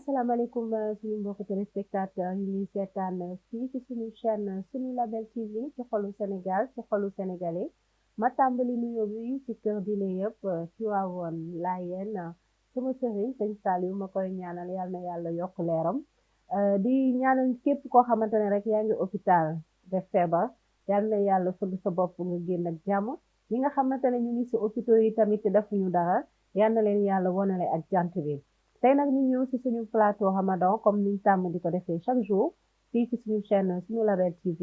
asalaamaaleykum suñu mbokku téléspectateur yi ñuy seetaan fii ci suñu chaîne suñu Label TV ci xolu Sénégal ci xolu sénégalais ma tàmbali nuyoo bi ci kër diine yëpp ci waawoon Laayeen sama sëriñ sëñ Saliou ma koy ñaanal yàlla na yàlla yokk leeram di ñaanal képp koo xamante ne rek yaa ngi hôpital def feebar yàlla na yàlla fëgg sa bopp nga génn ak jàmm ñi nga xamante ne ñu ngi si hôpitaux yi tamit defuñu dara yàlla na leen yàlla wonale ak jant bi. tey nag ñu ñëw ci suñu plateau Ramadan comme niñ tàmm di ko defee chaque jour fii ci suñu chaîne suñu Label TV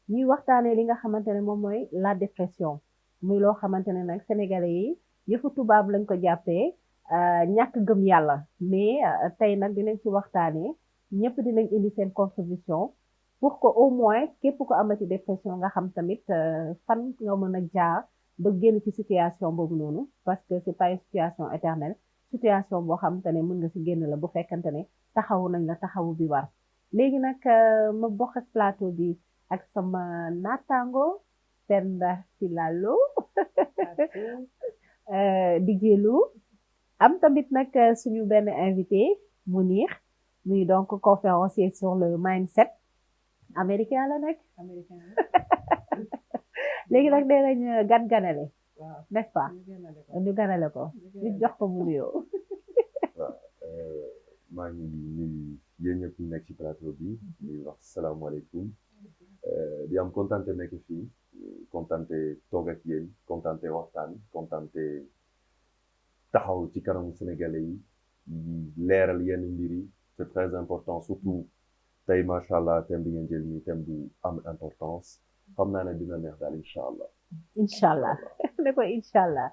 ñuy waxtaanee li nga xamante ne moom mooy la dépression muy loo xamante ne nag sénégalais yi yëfu tubaab lañ ko jàppee ñàkk gëm yàlla mais tey nag dinañ ci waxtaanee ñëpp dinañ indi seen contribution pour que au moins képp ko amati dépression nga xam tamit fan nga mën a jaar ba génn ci situation boobu noonu parce que c'est pas une situation éternelle situation boo xamante ne mën nga ci génn la bu fekkante ne taxawu nañ la taxawu bi war léegi nag ma bokk ak plateau bi ak sama naataango Penda Silalo di Jéelu am tamit nag suñu benn invité Mounir muy donc conférencier sur le mindset américain la nag léegi nag nee nañ gan-ganale n'est-ce pas ñu ganale ko ñu jox ko mu nuyoo. waaw maa ngi nuyu yéen ñëpp ñu nekk ci plateau bi di wax salaamaaleykum di am kontante nekk fii kontante toog ak yéen kontante waxtaan kontante taxaw ci kanamu sénégalais yi leeral yenn mbir yi c'est très important surtout tey macha allah thème bi ngeen jël nii thème bu am importance xam naa ne dina neex daal incha allah. incha allah ne ko incha allah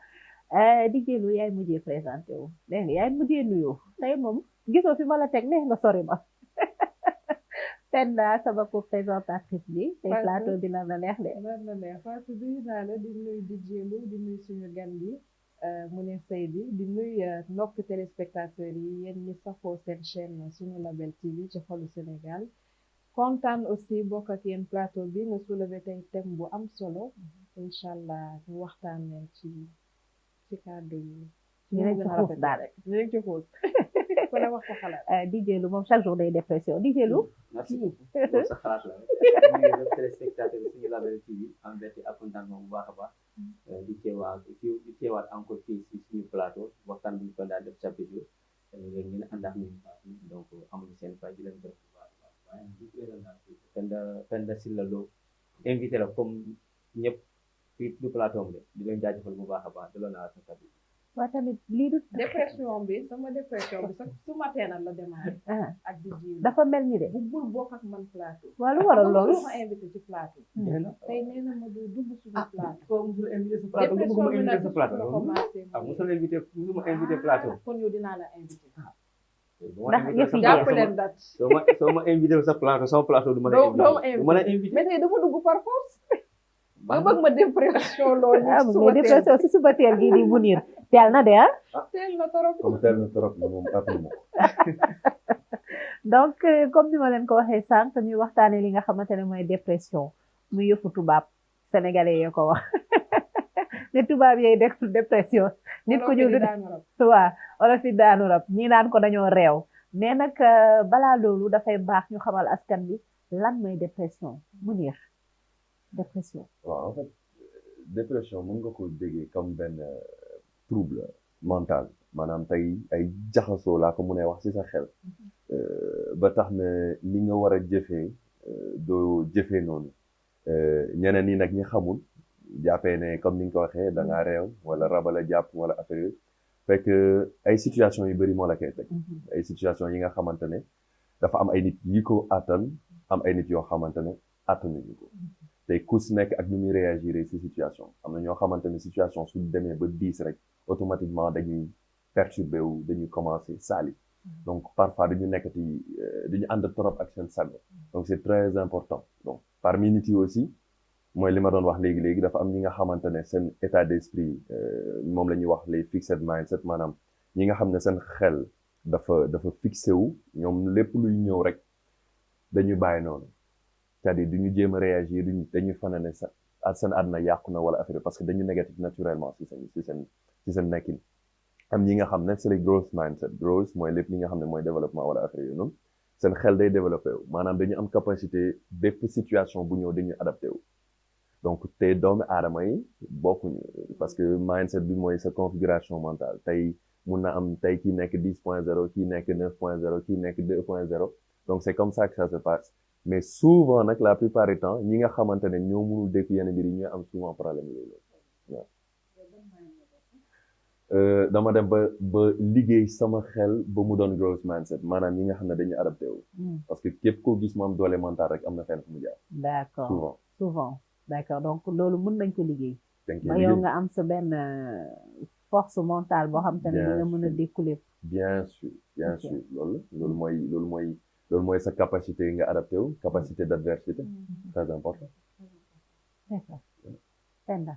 di Jéelu yaay mujjee présenté wu dégg nga yaay mujjee nuyoo tey moom gisoo fi ma la teg neex nga sori ma Penda sama co-présentatrice bi tey plateau dina la neex de. dina la neex Fatou nuyu naa la di nuyu di Jéelu di nuyu suñu gan bi Mounir Seydi di nuyu mbokk téléspectateurs yi yéen ñi safoo seen chaîne suñu Label TV ci xolu Sénégal kontaan aussi bokk ak yéen plateau bi nga soulevé tey thème bu am solo incha allah ñu waxtaanee ci kàddu yi. dinañ ci xuus daal rek dinañ ci xuus ku ne wax ko xalaat. di Jéelu moom chaque jour day dépression di Jéelu. merci beaucoup sa xalaat la rek ñu ngi téléspectateur suñu Label TV am mbégte ak contentement bu baax a baax di teewaat encore fii si suñu plateau waxtaan bi ñu ko daal def chaque jour ngeen ànd ak ñun donc amuñu seen fay di leen def bu baax a baax waaye di présenté Penda Silalo invité la comme ñëpp fii du plateau am de di leen jaajëfal bu baax a baax delloo naa sa kàddu. waa tamit lii du dépression bi sama dépression bi sax su matin la démarré. ak di ji dafa mel ni de. buggul bokk ak man plateau. waa lu waral loolu ma invité ci plateau. tey nee na ma du dugg suñu plateau. soo musul invité sa plateau bëgguma invité sa plateau musul invité plateau. kon yow dinaa la invité. ndax yëf yi jàpp leen date. soo ma invité sa plateau sama plateau du ma la invité. mais tey dama dugg par force. ba bëgg ma dépression loolu. mais dépression si suba teel gii di Mounir teel na de ah. teel na trop. comme teel na trop moom absolument. donc comme ni ma leen ko waxee sànq ñuy waxtaanee li nga xamante ne mooy dépression muy yëfu tubaab sénégalais yoo ko wax ne tubaab yooyu def dépression. nit ku ñu waaw olof yi daanu rab ñii naan ko dañoo réew mais nag balaa loolu dafay baax ñu xamal askan bi lan mooy dépression Mounir. dépression. waaw en fait dépression mën nga ko déggee comme benn trouble mental maanaam tey ay jaxasoo laa ko mën a wax ci sa xel ba tax na li nga war a jëfee doo jëfee noonu ñeneen ñi nag ñi xamul jàppee ne comme ni nga ko waxee da ngaa réew wala rabala jàpp wala affaire yooyu fekk ay situation yu bëri moo la koy teg ay situation yi nga xamante ne dafa am ay nit yi ko attan am ay nit yoo xamante ne attanuñu ko tey ku si nekk ak nu muy réagir ci situation am na ñoo xamante ne situation su demee ba diis rek automatiquement dañuy perturbé wu dañuy commencer saali donc parfois dañu nekkati dañu ànd trop ak seen sago donc c'est très important donc parmi nit yi aussi mooy li ma doon wax léegi dafa am ñi nga xamante ne seen état d'esprit moom la ñuy wax les fixed mindset maanaam ñi nga xam ne seen xel dafa fixé wu ñoom lépp luy ñëw rek dañu bàyyi noonu c'est-à-dire duñu jéem a réagir dañuy fanane seen àdduna yàqu na wala affaire parce que dañu négatif naturellement ci seen nekkin am ñi nga xam ne c'est les growth mindset growth mooy lépp li nga xam ne mooy développement wala affaire yooyu noonu seen xel day développé wu maanaam dañu am capacité bépp situation bu ñëw dañuy adapté wu donc te doomu aadama yi bokkuñu parce que mindset bi mooy sa configuration mentale tey mun na am tey kii nekk 10.0 kii nekk 9.0 kii nekk 2.0 donc c'est comme ça que ça se passe mais souvent nag la plupart du temps ñi nga xamante ne ñoo mënul dékku yenn mbir yi ñooy am souvent problème yooyu waaw dama dem ba liggéey sama xel ba mu doon growth mindset maanaam ñi nga xam ne dañuy adapté wu parce que képp koo gis mu am doole mental rek am na fenn fu mu jaar d'accord souvent d'accord donc loolu mën nañ ko liggéey ba yow liggéey nga am sa benn force mentale boo xam te ne dina mën a dékku lépp bien sûr Ok. loolu mooy sa capacité nga adapté wu capacité d'adversité très important d'accord Penda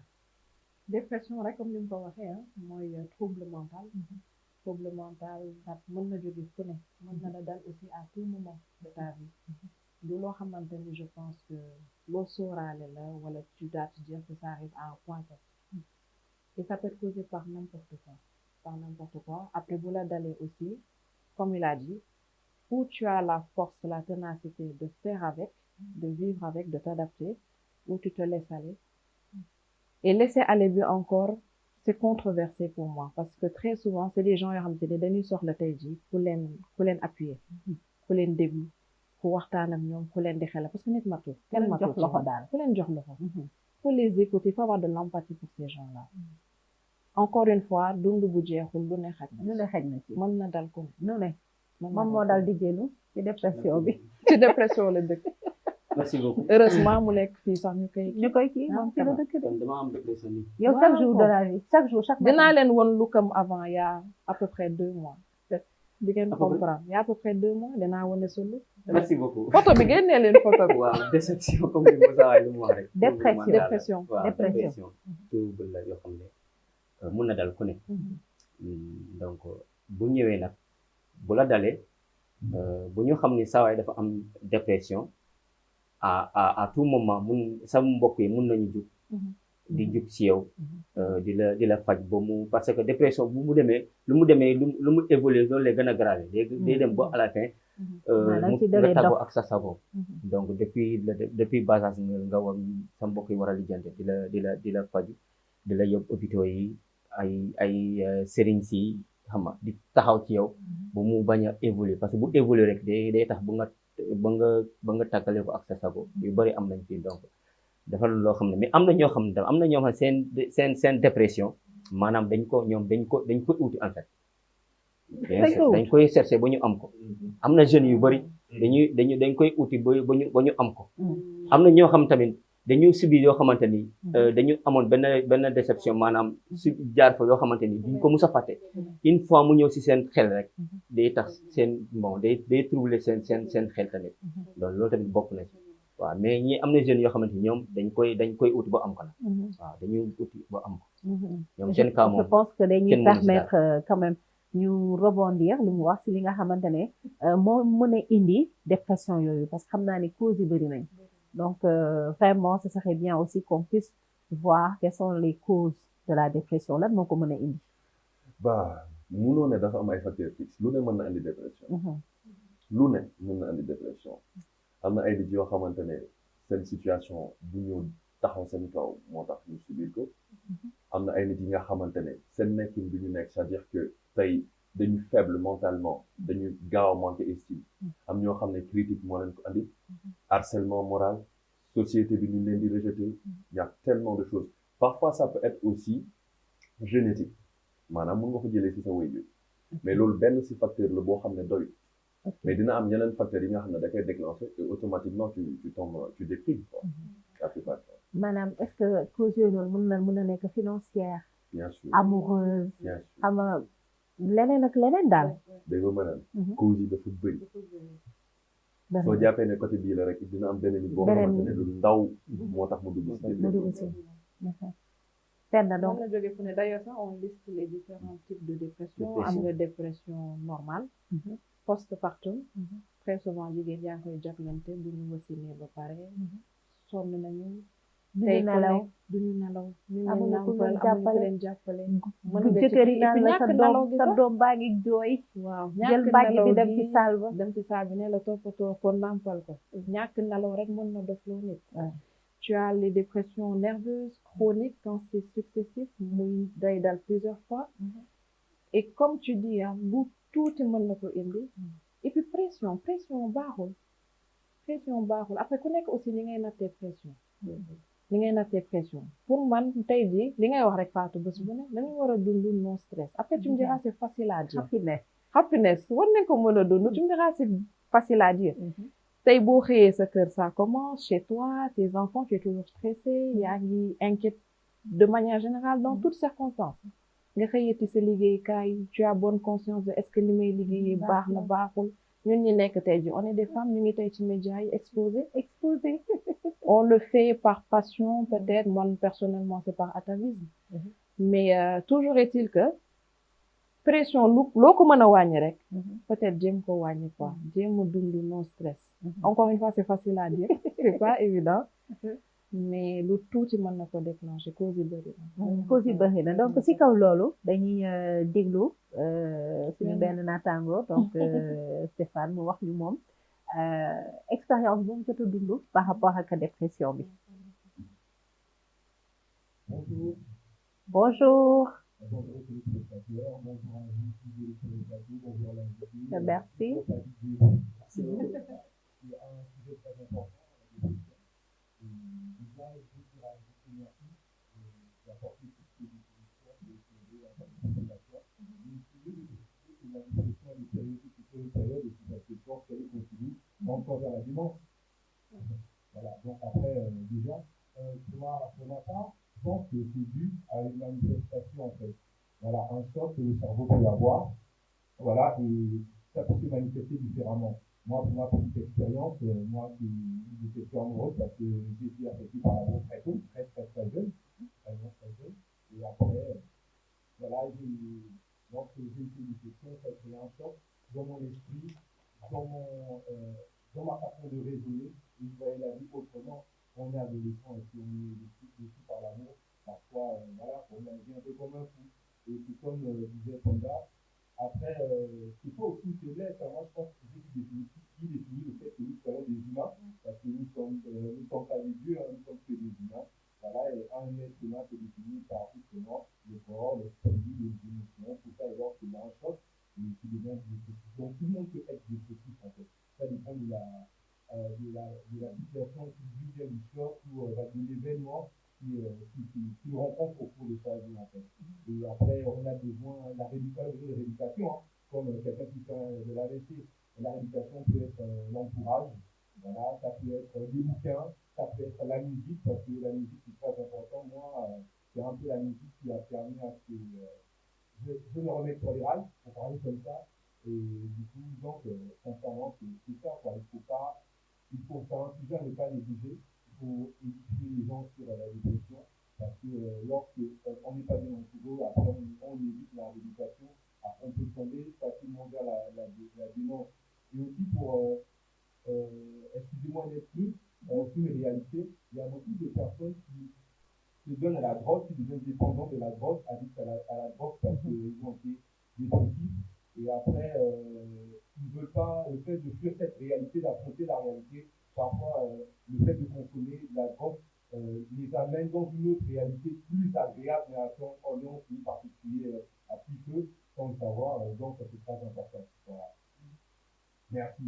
dépression rek comme ni mu ko waxee ah mooy trouble mental trouble mental nag mën na jóge fu ne mën na la dal aussi à tout moment de ta vie du loo xamante ni je pense que loo sóoraale la wala tu dois te dire que ça arrive à un point que et ça peut être causé par n'importe quoi après bu la dalee aussi comme il a dit où tu as la force la ténacité de faire avec de vivre avec de t'adapter ou tu te laisses aller. Et laisser aller bi encore c'est controversé pour moi parce que très souvent c'est des gens yoo xam te ne dañuy soxla tey jii ku leen appuyer ku leen déglu ku waxtaan ak ñoom ku leen di xelal parce que nit matul kenn matul jox loxo daal ku leen jox loxo faut les écouter faut avoir de l'empathie pour ces gens-là encore une fois dund bu jeexul lu ne xaj na ci mën na dal ko nu ne moom moo dal di jëlu ci dépression bi ci dépression la dëkk merci beaucoup heureusement mu nekk fii sax ñu koy kii moom ci la dëkk de kon dama am dépression ni yow chaque jour de la vie chaque jour chaque matin dinaa leen won lu kam avant il y a à peu près 2 mois di ngeen comprendre il y a à peu près 2 mois dinaa wane solo merci beaucoup photo bi génnee leen photo bi waaw déception comme ni Moussa waay lu mu wax rek dépression waaw dépression dépression trouble la yoo xam ne mun na dal ku ne donc bu ñëwee nag bu la dalee bu ñu xam ni saa waay dafa am dépression à tout moment sa mbokk yi mun nañu jug di jug ci yow di la faj ba mu parce que dépression bu mu demee lu mu évoluer loolu lay gën a grave day dem ba à la fin nga tàggoo ak sa sago donc depuis bas âge nga war sa mbokk yi war a lijjante di la faj di la yóbbu hôpitaux yi ay sëriñ si xam nga di taxaw ci yow ba mu bañ a évoluer parce que bu évoluer rek day tax ba nga tàggale ko ak sa sago yu bari am nañ fii donc dafa loo xam ne mais am na ñoo xam ne seen dépression maanaam dañ koy uti en fait dañ koy chercher ba ñu am ko am na jeunes yu bari dañ koy uti ba ñu am ko am na ñoo xam tamit dañu subir yoo xamante ni dañu amoon benn déception maanaam jaar fa yoo xamante ni duñ ko mus a fàtte une fois mu ñëw si seen xel rek day tax day troubler seen xel tamit donc loolu tamit bokk na ci waaw mais ñi am na jeunes yoo xamante ni ñoom dañ koy uti ba am ko nag waaw dañuy uti ba am ko ñoom seen cas moom je pense que dañuy permettre quand même ñu rebondir li mu wax si li nga xamante ne moo mën a indi dépression yooyu parce que xam naa ni causes yi bëri nañ donc vraiment ce serait bien aussi qu'on puisse voir quelles sont les causes de la dépression lan moo ko mën a indi munoo ne dafa am ay facteurs fixes lu ne mën na indi dépression lu ne mën na indi dépression am na ay nit yoo xamante ne seen situation bu ñëw taxaw seen kaw moo tax ñu subir ko am na ay nit yi nga xamante ne seen nekkin bi ñu nekk c'est-à-dire que tey dañu faible mentalement dañu gaaw a manqué estime am ñoo xam ne critique moo leen ko andi harcèlement moral société bi ñu leen di rejeter il y a tellement de choses parfois ça peut être aussi génétique maanaam mën nga ko jëlee ci sa waajur mais loolu benn ci facteur la boo xam ne doy mais dina am yeneen facteurs yi nga xam ne da koy déclencher et automatiquement tu tombes tu déprimes quoi la plupart du temps maanaam est-ce que cause yooyu noonu mën na nekk financière bien sûr amoureuse bien sûr xam nga leneen ak leneen daal dégg nga maanaam cause yi dafa bëri soo jàppee ne côté bii la rek dina am beneen nit boo xamante ne lu ndaw moo tax mu dugg ci Penda donc na jóge fu ne d'ailleurs sax on liste les différents types de dépression am nga dépression normale postpartum très souvent jigéen yaa ngi koy jàppalante bu ñu wasinee ba pare sonn nañu tey duñu ku nelaw nekk duñu nelaw ñu leen amuñu ku nàmpal leen amuñu ku jàppale leen jàppale mën bu nga ci jëkkër yi et naan puis la ñàkk nelaw gi sa sax doom baa ngi jooy waaw jël ñàkk bàgg nelaw bi dem gi ci saal ba dem ci saal bi ne la toppatoo ko nàmpal ko ñàkk nelaw rek mën na def loo nit tu as les dépressions nerveuses chroniques quand c'est successif muy day dal plusieurs fois et comme tu dis bu tuuti mën na ko indi et puis pression baaxul après ku nekk aussi ni ngay nattee pression li ngay nattee pression pour man tey jii li ngay wax rek Fatou bés bu ne dañu war a dund non stress après tu me diras c'est facile à dire happiness war nañ ko mën a dund tu me diras c'est facile à dire tey boo xëyee sa kër ça commence chez toi tes enfants tu es toujours stressé yaa ngi inquiète de manière générale dans toutes circonstances nga xëyati sa liggéeykaay tu as bonne conscience de est-ce que li may liggéeyee baax na baaxul ñun ñi nekk tey ji on est des femmes ñu ngi tey ci médias yi exposé on le fait par passion peut-être moi personnellement c'est par atavisme mais toujours est-il que pression loo ko mën a wàññi rek peut-être jéem ko wàññi quoi jéem a dund non stress encore une fois c'est facile à dire c'est pas évident mais lu tuuti mën na ko déclencher cause yi bëri na donc si kaw loolu dañuy déglu suñu benn naataango donc Stéphane mu wax ñu moom expérience bu mu jot a dund par rapport ak dépression bi. Bonjour. Merci. Voilà, donc après, déjà, pour ma part, je pense que c'est dû à une manifestation, en fait. Voilà, un choc que le cerveau peut avoir, voilà, et ça peut se manifester différemment. Moi, pour ma petite expérience, moi, j'étais très amoureux parce que j'ai été affecté par l'amour très tôt, très jeune, et après, voilà, donc j'ai été une question, ça a créé un choc dans mon esprit, dans ma façon de raisonner, et je voyais la vie autrement. On est adolescent et puis on est déçu par l'amour. Parfois, voilà, on a un peu comme un fou. Et c'est comme disait Fonda. Après, c'est pas aussi une faiblesse. Moi, je pense que c'est qui définit le fait que nous soyons des humains, parce que nous sommes pas des dieux, nous sommes que des humains. Voilà, et un être humain se définit par justement le corps, l'esprit, les émotions, tout ça, et alors c'est un choc, et qui devient dépressif. Donc tout le monde peut être dépressif en fait. Ça dépend de la situation qui vient du choc ou de l'événement qui rencontre au cours de sa vie en fait. Et après, on a besoin de rééducation, hein, comme quelqu'un qui fait de l'AVC. La rééducation peut être l'entourage, voilà, ça peut être des bouquins, ça peut être la musique, parce que la musique c'est très important. Moi, c'est un peu la musique qui a permis à ce que je me remette sur les rails, pour parler comme ça. Et du coup, donc, sincèrement, c'est ça, quoi. Il faut faire un sujet à ne pas négliger. Il faut éduquer les gens sur la dépression, parce que lorsqu'on n'est pas bien entouré, après on évite la rééducation, après on peut tomber facilement vers la démence. Et aussi pour, excusez-moi d'être plus, une réalité, il y a beaucoup de personnes qui se donnent à la drogue, qui deviennent dépendants de la drogue, addicts à la drogue parce qu'ils ont été dépressifs. Et après, ils ne veulent pas, le fait de fuir cette réalité, d'affronter la réalité, parfois le fait de consommer de la drogue les amène dans une autre réalité plus agréable, mais à son on finit par se tuer à petit feu sans le savoir, donc c'est très important. Voilà. Merci.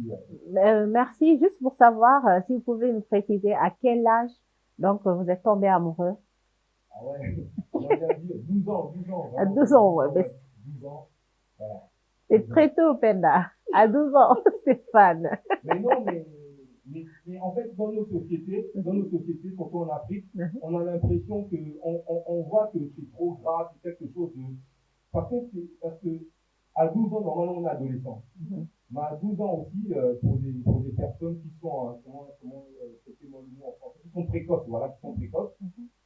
Merci. Juste pour savoir, si vous pouvez nous préciser à quel âge donc vous êtes tombé amoureux. Ah ouais, on va dire 12 ans. À 12 ans, ouais. 12 ans, voilà. C'est très tôt, Penda. À 12 ans, Stéphane. Mais non, mais en fait, dans nos sociétés, surtout en Afrique, on a l'impression que, on voit que c'est trop grave, c'est quelque chose de... Parce que à 12 ans, normalement, on est adolescent. Mais à 12 ans aussi, pour des personnes qui sont, qui sont précoces, voilà, qui sont précoces,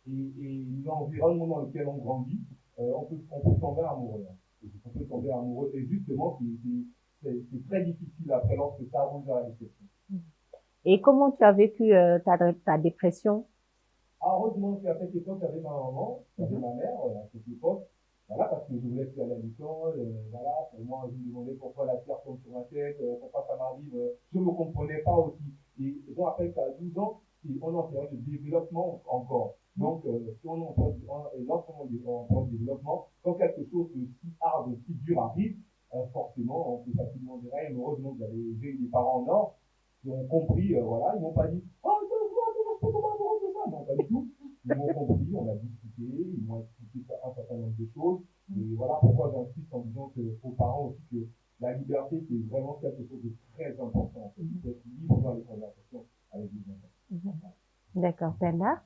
et l'environnement dans lequel on grandit, on peut tomber amoureux. On peut tomber amoureux, et justement, c'est très difficile après lorsque ça arrive à la réception. Et comment tu as vécu ta dépression? Ah, heureusement qu'à cette époque, j'avais ma maman, j'avais ma mère, à cette époque. Voilà, parce que je voulais plus aller à l'école, voilà, pour moi, je me demandais pourquoi la terre tombe sur ma tête, pourquoi ça m'arrive, je ne me comprenais pas aussi. Et je rappelle qu'à 12 ans, on est en période de développement encore. Donc, si on est en période, et lorsqu'on est en période de développement, quand quelque chose de si hard, de si dur arrive, forcément, on peut facilement dire, hey, heureusement que j'ai eu des parents en or, qui ont compris, voilà, ils m'ont pas dit, oh, je peux tomber amoureux de ça. Non, pas du tout. Ils m'ont compris, on a discuté, ils m'ont expliqué un certain nombre de choses. Et voilà pourquoi j'insiste en disant aux parents aussi que la liberté, c'est vraiment quelque chose de très important. Il faut être libre dans les conversations avec les enfants. D'accord, Penda.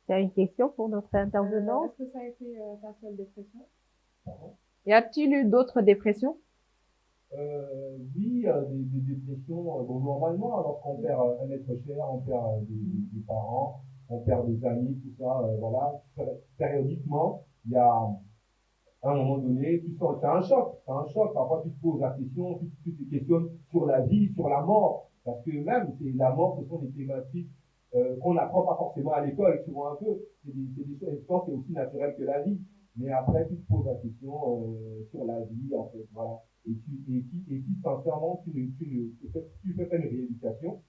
Tu as une question pour notre intervenant? Est-ce que ça a été ta seule dépression? Pardon? Y a-t-il eu d'autres dépressions? Oui, des dépressions. Bon, normalement, lorsqu'on perd un être cher, on perd des parents, on perd des amis, tout ça, voilà. Périodiquement, il y a à un moment donné, tu sens, c'est un choc, c'est un choc. Parfois, tu te poses la question, tu te questionnes sur la vie, sur la mort. Parce que même, c'est la mort, ce sont des thématiques qu'on n'apprend pas forcément à l'école, tu vois un peu. C'est des choses, je pense que c'est aussi naturel que la vie. Mais après, tu te poses la question sur la vie, en fait, voilà. Et si sincèrement, tu fais pas une rééducation,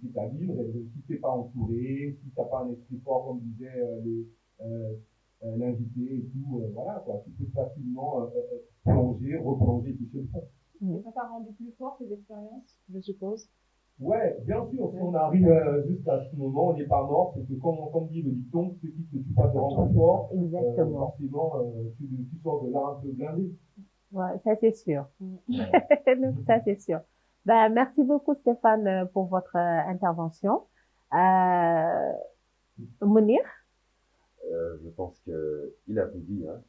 c'est-à-dire, si tu n'es pas entouré, si tu n'as pas un esprit fort, comme disait l'invité et tout, voilà, quoi. Tu peux facilement plonger, replonger, toucher le fond. Et ça t'a rendu plus fort ces expériences, je suppose? Ouais, bien sûr, si on arrive jusqu'à ce moment, on n'est pas mort, c'est que comme dit le dicton, ceux qui te tuent pas te rendent plus fort. Exactement. Forcément, tu sors de là un peu blindé. Ouais, ça c'est sûr. Donc, ça c'est sûr. Ben, merci beaucoup Stéphane pour votre intervention. Mounir? Je pense qu'il a tout dit, hein.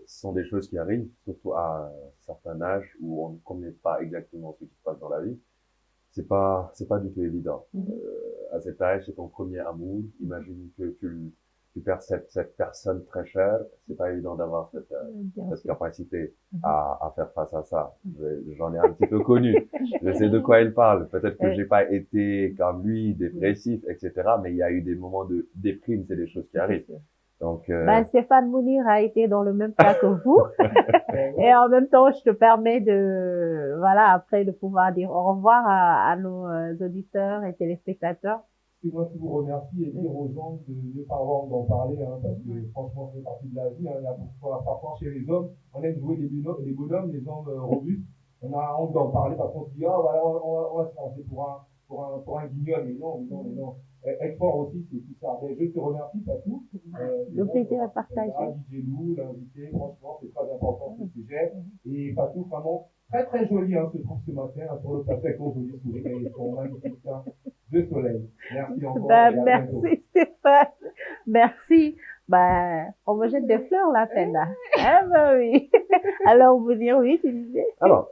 Ce sont des choses qui arrivent, surtout à un certain âge où on ne connaît pas exactement ce qui se passe dans la vie. C'est pas du tout évident. À cet âge, c'est ton premier amour. Imagine que tu perds cette personne très chère. C'est pas évident d'avoir cette capacité à faire face à ça. J'en ai un petit peu connu. Je sais de quoi il parle. Peut-être que j'ai pas été comme lui, dépressif, etc. Mais il y a eu des moments de déprime, c'est des choses qui arrivent. Donc, Ben, Stéphane Mounir a été dans le même cas que vous. Et en même temps, je te permets voilà, après de pouvoir dire au revoir à nos auditeurs et téléspectateurs. C'est moi qui vous remercie et dire aux gens de ne pas avoir honte d'en parler, hein, parce que franchement, c'est partie de la vie. Hein. Il y a parfois chez les hommes, on aime jouer les bonhommes, les hommes robustes. On a honte d'en parler parce qu'on se dit, oh, voilà, on va se lancer pour un guignol. Mais non. Être fort aussi, c'est tout ça. Mais je te remercie, Fatou. Le plaisir est partagé. DJ Lou, l'invité, franchement, c'est très important ce sujet. Et Fatou, vraiment, très très joli, hein, se trouve ce matin, hein, sur le plateau avec ton joli sourire et son magnifique teint de soleil. Merci encore. Ben, merci Stéphane. Merci. Ben, on me jette des fleurs là, Penda. Ah ben oui. Alors, vous dire oui, tu disais. Alors,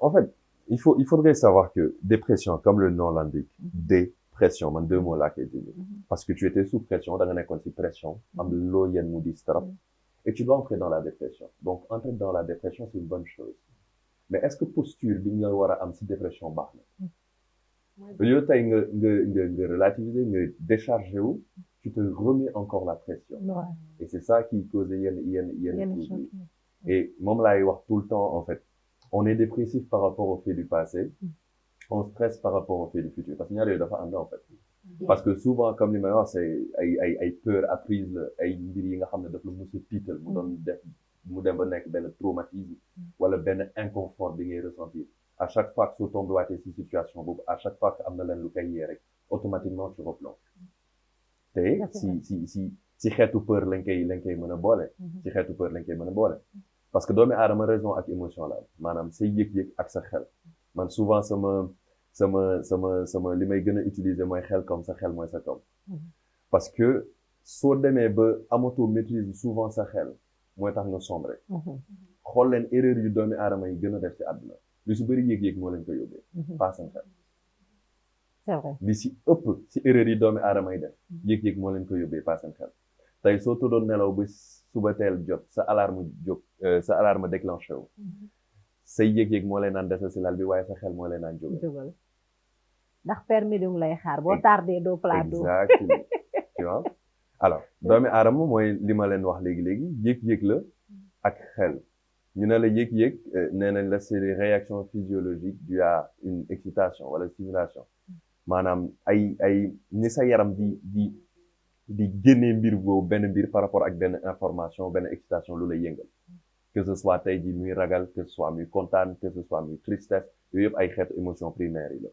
en fait, il faudrait savoir que dépression, comme le nom l'indique, dépression, man deux mots là qui est dit. Parce que tu étais sous pression, dans une pression, et tu dois entrer dans la dépression. Donc, entrer dans la dépression, c'est une bonne chose. Mais est-ce que posture bi nga war a am ci dépression baax na? Au lieu tey nga relativiser, nga décharger wu, tu te remets encore la pression. Ouais. Et c'est ça qui cause yenn troubles. Et moom laay wax tout le temps, en fait, on est dépressif par rapport au fait du passé, on stresse par rapport au fait du futur. Parce que ñaar yooyu dafa ànd, en fait. Parce que souvent, comme li may wax, c'est ay peur apprise la, ay mbir yi nga xam ne daf la mos a tiital, mu dem ba nekk benn traumatisme wala benn inconfort bi ngay ressentir. À chaque fois que soo tombewaatee ci situation boobu, à chaque fois que am na leen lu koy yee rek, automatiquement tu replonges. te si xeetu peur lañ koy mën a boole. ci xeetu peur lañ koy mën a boole. Parce que doomi aadama raison ak émotion la maanaam say yëg-yëg ak sa xel. Man souvent sama li may gën a utiliser mooy xel comme sa xel mooy sa kaw. Parce que soo demee ba amatoo maîtrise souvent sa xel mooy tax nga sombre. xool leen erreur yu doomi aadama yi gën a def ci àdduna lu si bëri yëg-yëg moo leen ko yóbbee. pas seen xel. C'est vrai. li si ëpp si erreur yi doomi aadama yi def yëg-yëg moo leen ko yóbbee pas seen xel. tey soo tëddoon nelaw ba suba teel jot sa alarme déclenché wu. say yëg-yëg moo leen naan desal si lal bi waaye sa xel moo leen naan jógal. ndax permis du lay xaar boo tardé doo plateau. Exactement. tu vois alors doomi aadama mooy li ma leen wax léegi yëg-yëg la ak xel ñu ne la yëg-yëg nee nañ la c'est des réactions physiologiques dues à une excitation wala stimulation maanaam ay ni sa yaram di génnee mbir boobu benn mbir par rapport ak benn information benn excitation lu lay yëngal que ce soit tey jii muy ragal que ce soit muy kontaan que ce soit muy tristesse yooyu yëpp ay xeetu émotion primaire yi la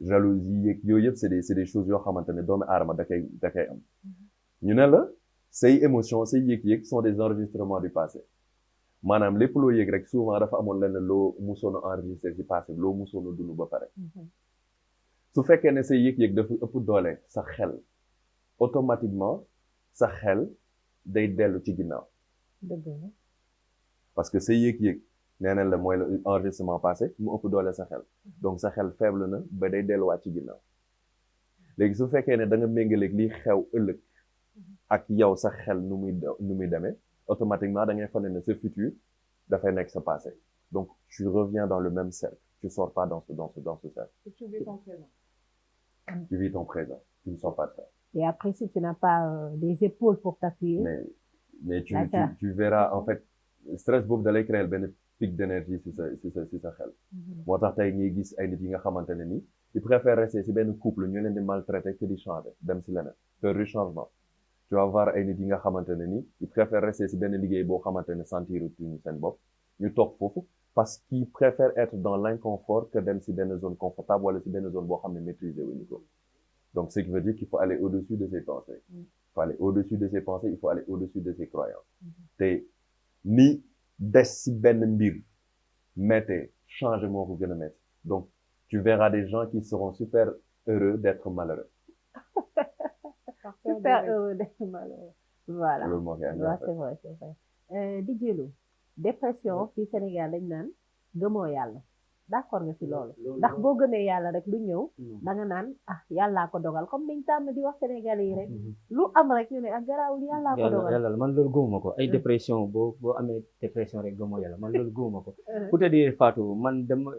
jalousie yeeg yooyu yëpp c'est des choses yoo xamante ne doomu aadama da koy am ñu ne la say émotion say yëg-yëg sont des enregistrements du passé maanaam lépp loo yëg rek souvent dafa amoon lenn loo musoon a enregistré ci passé loo musoon a dund ba pare su fekkee ne say yëg-yëg dafa ëpp doole sa xel automatiquement sa xel day dellu ci ginnaaw parce que say yëg-yëg nee nañ la mooy enregistrement passé mu ëpp doole sa xel donc sa xel faible na ba day delluwaat ci ginnaaw léegi su fekkee ne da nga méngaleeg liy xew ëllëg ak yow sa xel nu muy demee automatiquement da ngay fane ne ce futur dafay nekk sa passé donc tu reviens dans le même cercle tu sors pas dans ce cercle tu vis ton présent tu vis ton présent tu ne sors pas de ça et après si tu n'as pas des épaules pour t'appuyer mais tu verras en fait stress boobu da lay créer benn pic d'énergie ci sa xel moo tax tey ngay gis ay nit yi nga xamante ne ni ils préfèrent rester ci benn couple ñu leen di maltraiter que di changer dem ci leneen faire du changement tu vas voir ay nit yi nga xamante ne ni ils préfèrent rester ci benn liggéey boo xamante ne sentir tuñu seen bopp ñu toog foofu parce qu'ils préfèrent être dans l'inconfort que dem ci benn zone confortable wala ci benn zone boo xam ne maîtriser wuñu ko donc ce qui veut dire qu'il faut aller au-dessus de ses pensées il faut aller au-dessus de ses pensées il faut aller au-dessus de ses croyances te ni des ci benn mbir méttee changer moo ko gën a métti donc tu verras des gens qui seront super heureux d'être malheureux super heureux d'être malheureux voilà loolu moo koy andi c'est vrai di jëlu dépression fii Sénégal dañ naan gëmoo yàlla d'accord nga ci loolu ndax boo gëmee yàlla rek lu ñëw da nga naan ah yàllaa ko dogal comme niñ tàmm di wax Sénégalais yi rek lu am rek ñu ne ak garaawul yàllaa ko dogal yàlla man loolu gëmuma ko ay dépression boo amee dépression rek gëmoo yàlla man loolu gëmuma ko pour te dire Fatou man dama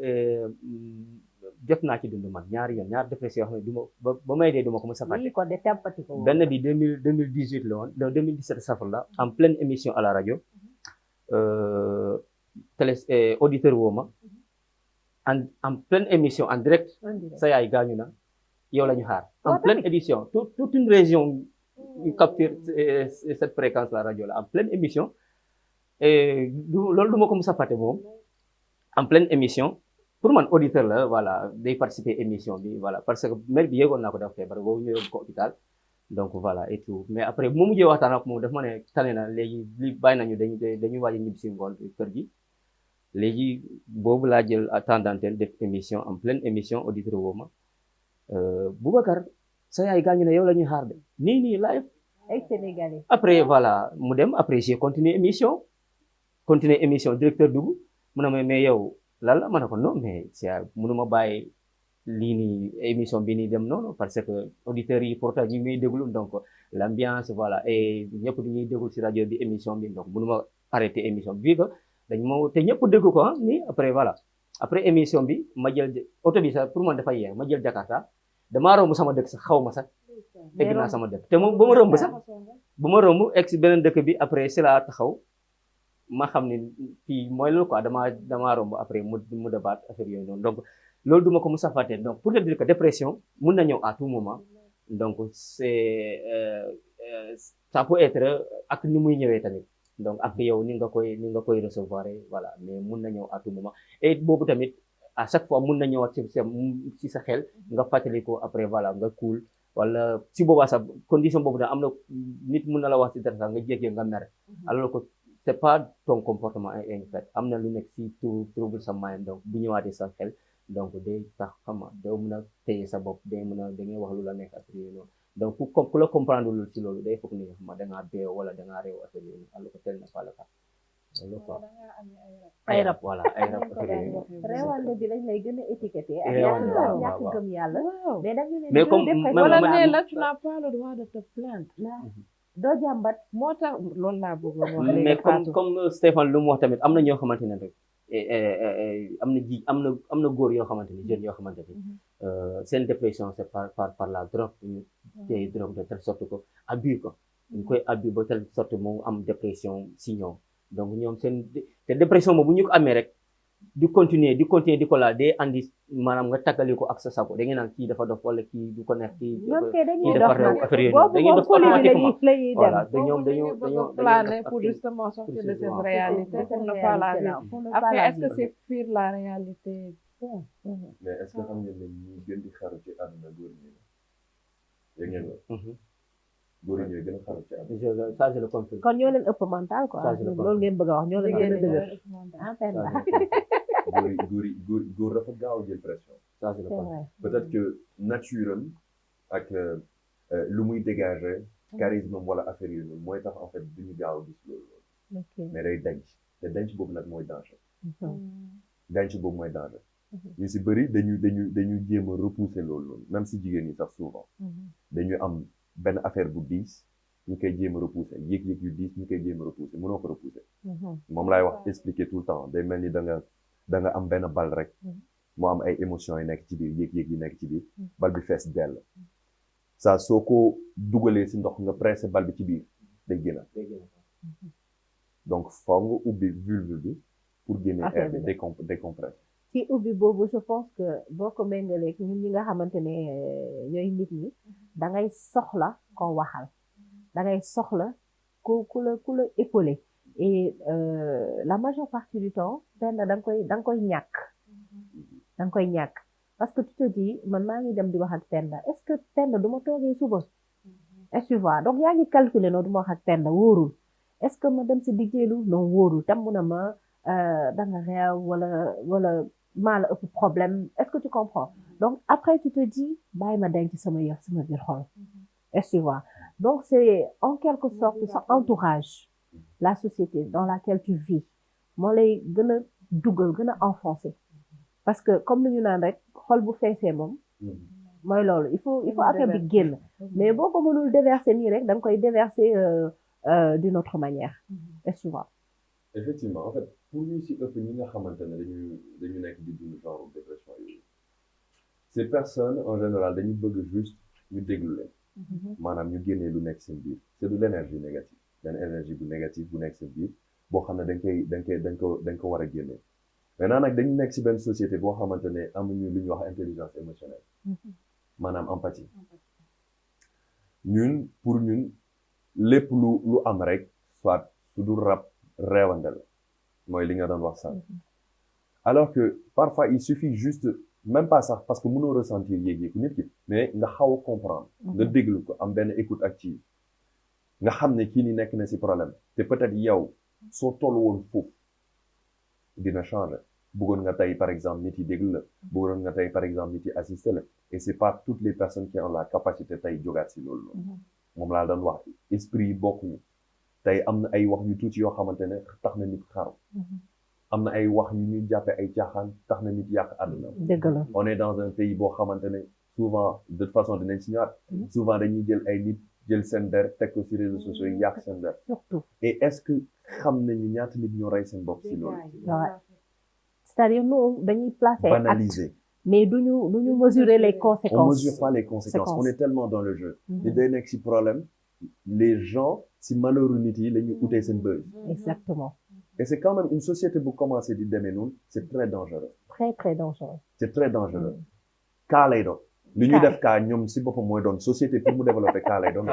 jot naa ci dund man ñaari dépression yoo xam ne du ma ba may dee du ma ko mës a fàtte ko de tempati ko benn bi 2018 la woon 2017 safar la en pleine émission à la radio auditeur woo ma en pleine émission en direct sa yaay gaañu na yow la ñu xaar en pleine édition toute une région capture cette fréquence la radio là en pleine émission et loolu du ma ko mës a fàtte moom en pleine émission pour man auditeur la voilà day participer émission bi voilà parce que mel bi yéegoon naa ko dafa feebar boobu ñu yóbbu ko hôpital donc voilà et tout mais après mu mujjee waxtaan ak moom daf ma ne tane na léegi li bàyyi nañu dañuy waaj a ñibbi si ngoon kër gi léegi boobu laa jël temps d'antenne def émission en pleine émission auditeur woo ma Boubacar sa yaay gaañu na yow la ñuy xaar de nii live ay Sénégalais après voilà mu dem après j'ai continué émission directeur dugg mu ne ma mais yow lan la ma ne ko non mais c'est mënuma bàyyi lii nii émission bi nii dem noonu parce que auditeurs yi pourtant ñu ngi may déglu donc l'ambiance voilà et ñëpp dañuy déglu ci rajo bi émission bi donc mënuma arrêter émission bi que dañ ma te ñëpp dégg ko ah nii après voilà après émission bi ma jël oto bi sax pour man dafa yeex ma jël Jakarta damaa romb sama dëkk sax xaw ma sax egg naa sama dëkk te moom ba ma romb egg si beneen dëkk bi après si laa taxaw ma xam ne fii mooy loolu quoi damaa romb après mu débat affaire yooyu noonu donc loolu duma ko mës a fàtte donc pour te dire que dépression mun na ñëw à tout moment donc c'est ça peut être ak ni muy ñëwee tamit donc ak yow ni nga koy recevoir voilà mais mun na ñëw à tout moment et boobu tamit à chaque fois mun na ñëwaat ci sa xel nga fàttali ko après voilà nga cool wala si boobaa sax condition boobu da am na nit mun na la wax ci dara sax nga jékkee nga mer alors que c'est pas ton comportement en fait am na lu nekk si trouble sa mind donc bu ñëwaatee sa xel donc day tax xam nga doo mën a téye sa bopp da ngay wax lu la nekk affaire yooyu noonu donc ku la comprendre lu ci loolu day foog ni xam nga da ngaa beew wala da ngaa réew affaire yooyu alors que tel n'est pas le cas loolu quoi ay rab voilà ay rab affaire yooyu réewande bi lañ lay gën a étiqueté ak réewande ñàkk gëm yàlla mais da nga mais comme wala nee la tu n'as pas le droit de te plaindre doo jàmbat moo tax loolu laa bëggoon wax mais comme Stéphane lu mu wax tamit am na ñoo xamante ne rek am na góor yoo xamante ni jeunes yoo xamante ni seen dépression c'est par la drogue te drogue de telle sorte que abus ko ñu koy abus ba telle sorte mu am dépression si ñoom donc ñoom seen te dépression boobu bu ñu ko amee rek di continuer di ko laal day andi maanaam nga tàggali ko ak sa sago da ngeen naan kii dafa dof wala kii du ko neex kii dafa réew affaire yooyu dañuy dof automatiquement voilà dañoo planer pour justement sortir de cette réalité pour ne pas la vivre. Après est-ce que c'est fuir la réalité? Bon. mais est-ce que xam ngeen ne ñi gën di xaru ci àdduna góor ñi la yëg ngeen loolu góor ñi ñooy gën a xaru ci àdduna ça je le confirme kon ñoo leen ëpp mental quoi Ça, je le loolu ngeen bëgg a wax ñoo leen gën a dëgër góor dafa gaaw a jël pression ça je le c'est confirme vrai peut-être que nature am ak lu muy dégager charisme am wala affaire yooyu noonu mooy tax en fait duñu gaaw a gis loolu ok mais day denc te denc boobu nag mooy danger denc boobu mooy danger ñu si bëri dañu jéem a repousser loolu noonu même si jigéen ñi sax souvent dañu am benn affaire bu diis ñu koy jéem a repousser yëg-yëg yu diis ñu koy jéem a repousser mënoo ko repousser moom laay wax expliquer tout le temps day mel ni da nga am benn bal rek moo am ay émotions yi nekk ci biir yëg-yëg yi nekk ci biir bal bi fees dell saa soo ko dugalee si ndox nga pressé bal bi ci biir day génn donc foog nga ubbi vulve bi pour génne air bi décompresser ci ubbi boobu je pense que boo ko méngaleeg ñun ñi nga xamante ne ñooy nit ñi da ngay soxla koo waxal da ngay soxla ku la épaulé et la majeure partie du temps benn da nga koy ñàkk da nga koy ñàkk parce que tu te dis man maa ngi dem di wax ak Penda est-ce que Penda du ma toogee suba est-ce que tu vois donc yaa ngi calculer noonu du ma wax ak Penda wóorul est-ce que ma dem si diggeelu non wóorul tam mu ne ma da nga réew wala maa la ëpp problème est-ce que tu comprends donc après tu te dis bàyyi ma denc sama yëf sama biir xol est-ce que tu vois donc c'est en quelque sorte sa entourage la société dans laquelle tu vis moo lay gën a dugal gën a enfoncer parce que comme lu ñu naan rek xol bu feesee moom mooy loolu il faut affaire bi génn mais boo ko mënul déverser nii rek da nga koy déverser d'une autre manière est-ce que tu vois effectivement en fait pour ñu si ëpp ñi nga xamante ne dañu nekk di dund genre dépression yooyu ces personnes en général dañu bëgg juste ñu déglu leen maanaam ñu génnee lu nekk seen biir c'est de l'énergie négative benn énergie bu négative bu nekk seen biir boo xam ne dañ ko war a génnee maintenant nag dañu nekk si benn société boo xamante ne amuñu lu ñuy wax intelligence émotionnelle maanaam empathie pour ñun lépp lu am rek soit su dul rab reewande la mooy li nga doon wax sànq alors que parfois il suffit juste même pas sax parce que mënoo ressentir yéeg-yéeg nit ki mais nga xaw a comprendre nga déglu ko am benn écoute active nga xam ne kii ni nekk na si problème te peut-être yow soo toll woon foofu dina changer bëggoon nga tey par exemple nit yi déglu la bëggoon nga tey par exemple nit yi assister la et c'est pas toutes les personnes qui ont la capacité tey jógaat si loolu moom laa doon wax esprit yi bokkuñu tey am na ay wax yu tuuti yoo xamante ne tax na nit xaru am na ay wax yu ñuy jàppe ay caaxaan tax na nit yàq àdduna dëgg la on est dans un pays boo xamante ne souvent de toute façon dinañ si ñëwaat souvent dañuy jël ay nit jël seen der teg ko si réseaux sociaux yi yàq seen der surtout et est-ce que xam nañu ñaata nit ñoo rey seen bopp si loolu c'est-à-dire nous dañuy placer banaliser mais duñu mesurer les conséquences on mesure pas les conséquences on est tellement dans le jeu li day nekk si problème les gens si malheuru nit yi la ñuy utee seen buzz exactement et c'est quand même une société bu commencé di demee noonu c'est très dangereux très très dangereux c'est très dangereux kaa lay doon li ñu def kaa ñoom si boppam mooy doon société pour mu développer kaa lay doon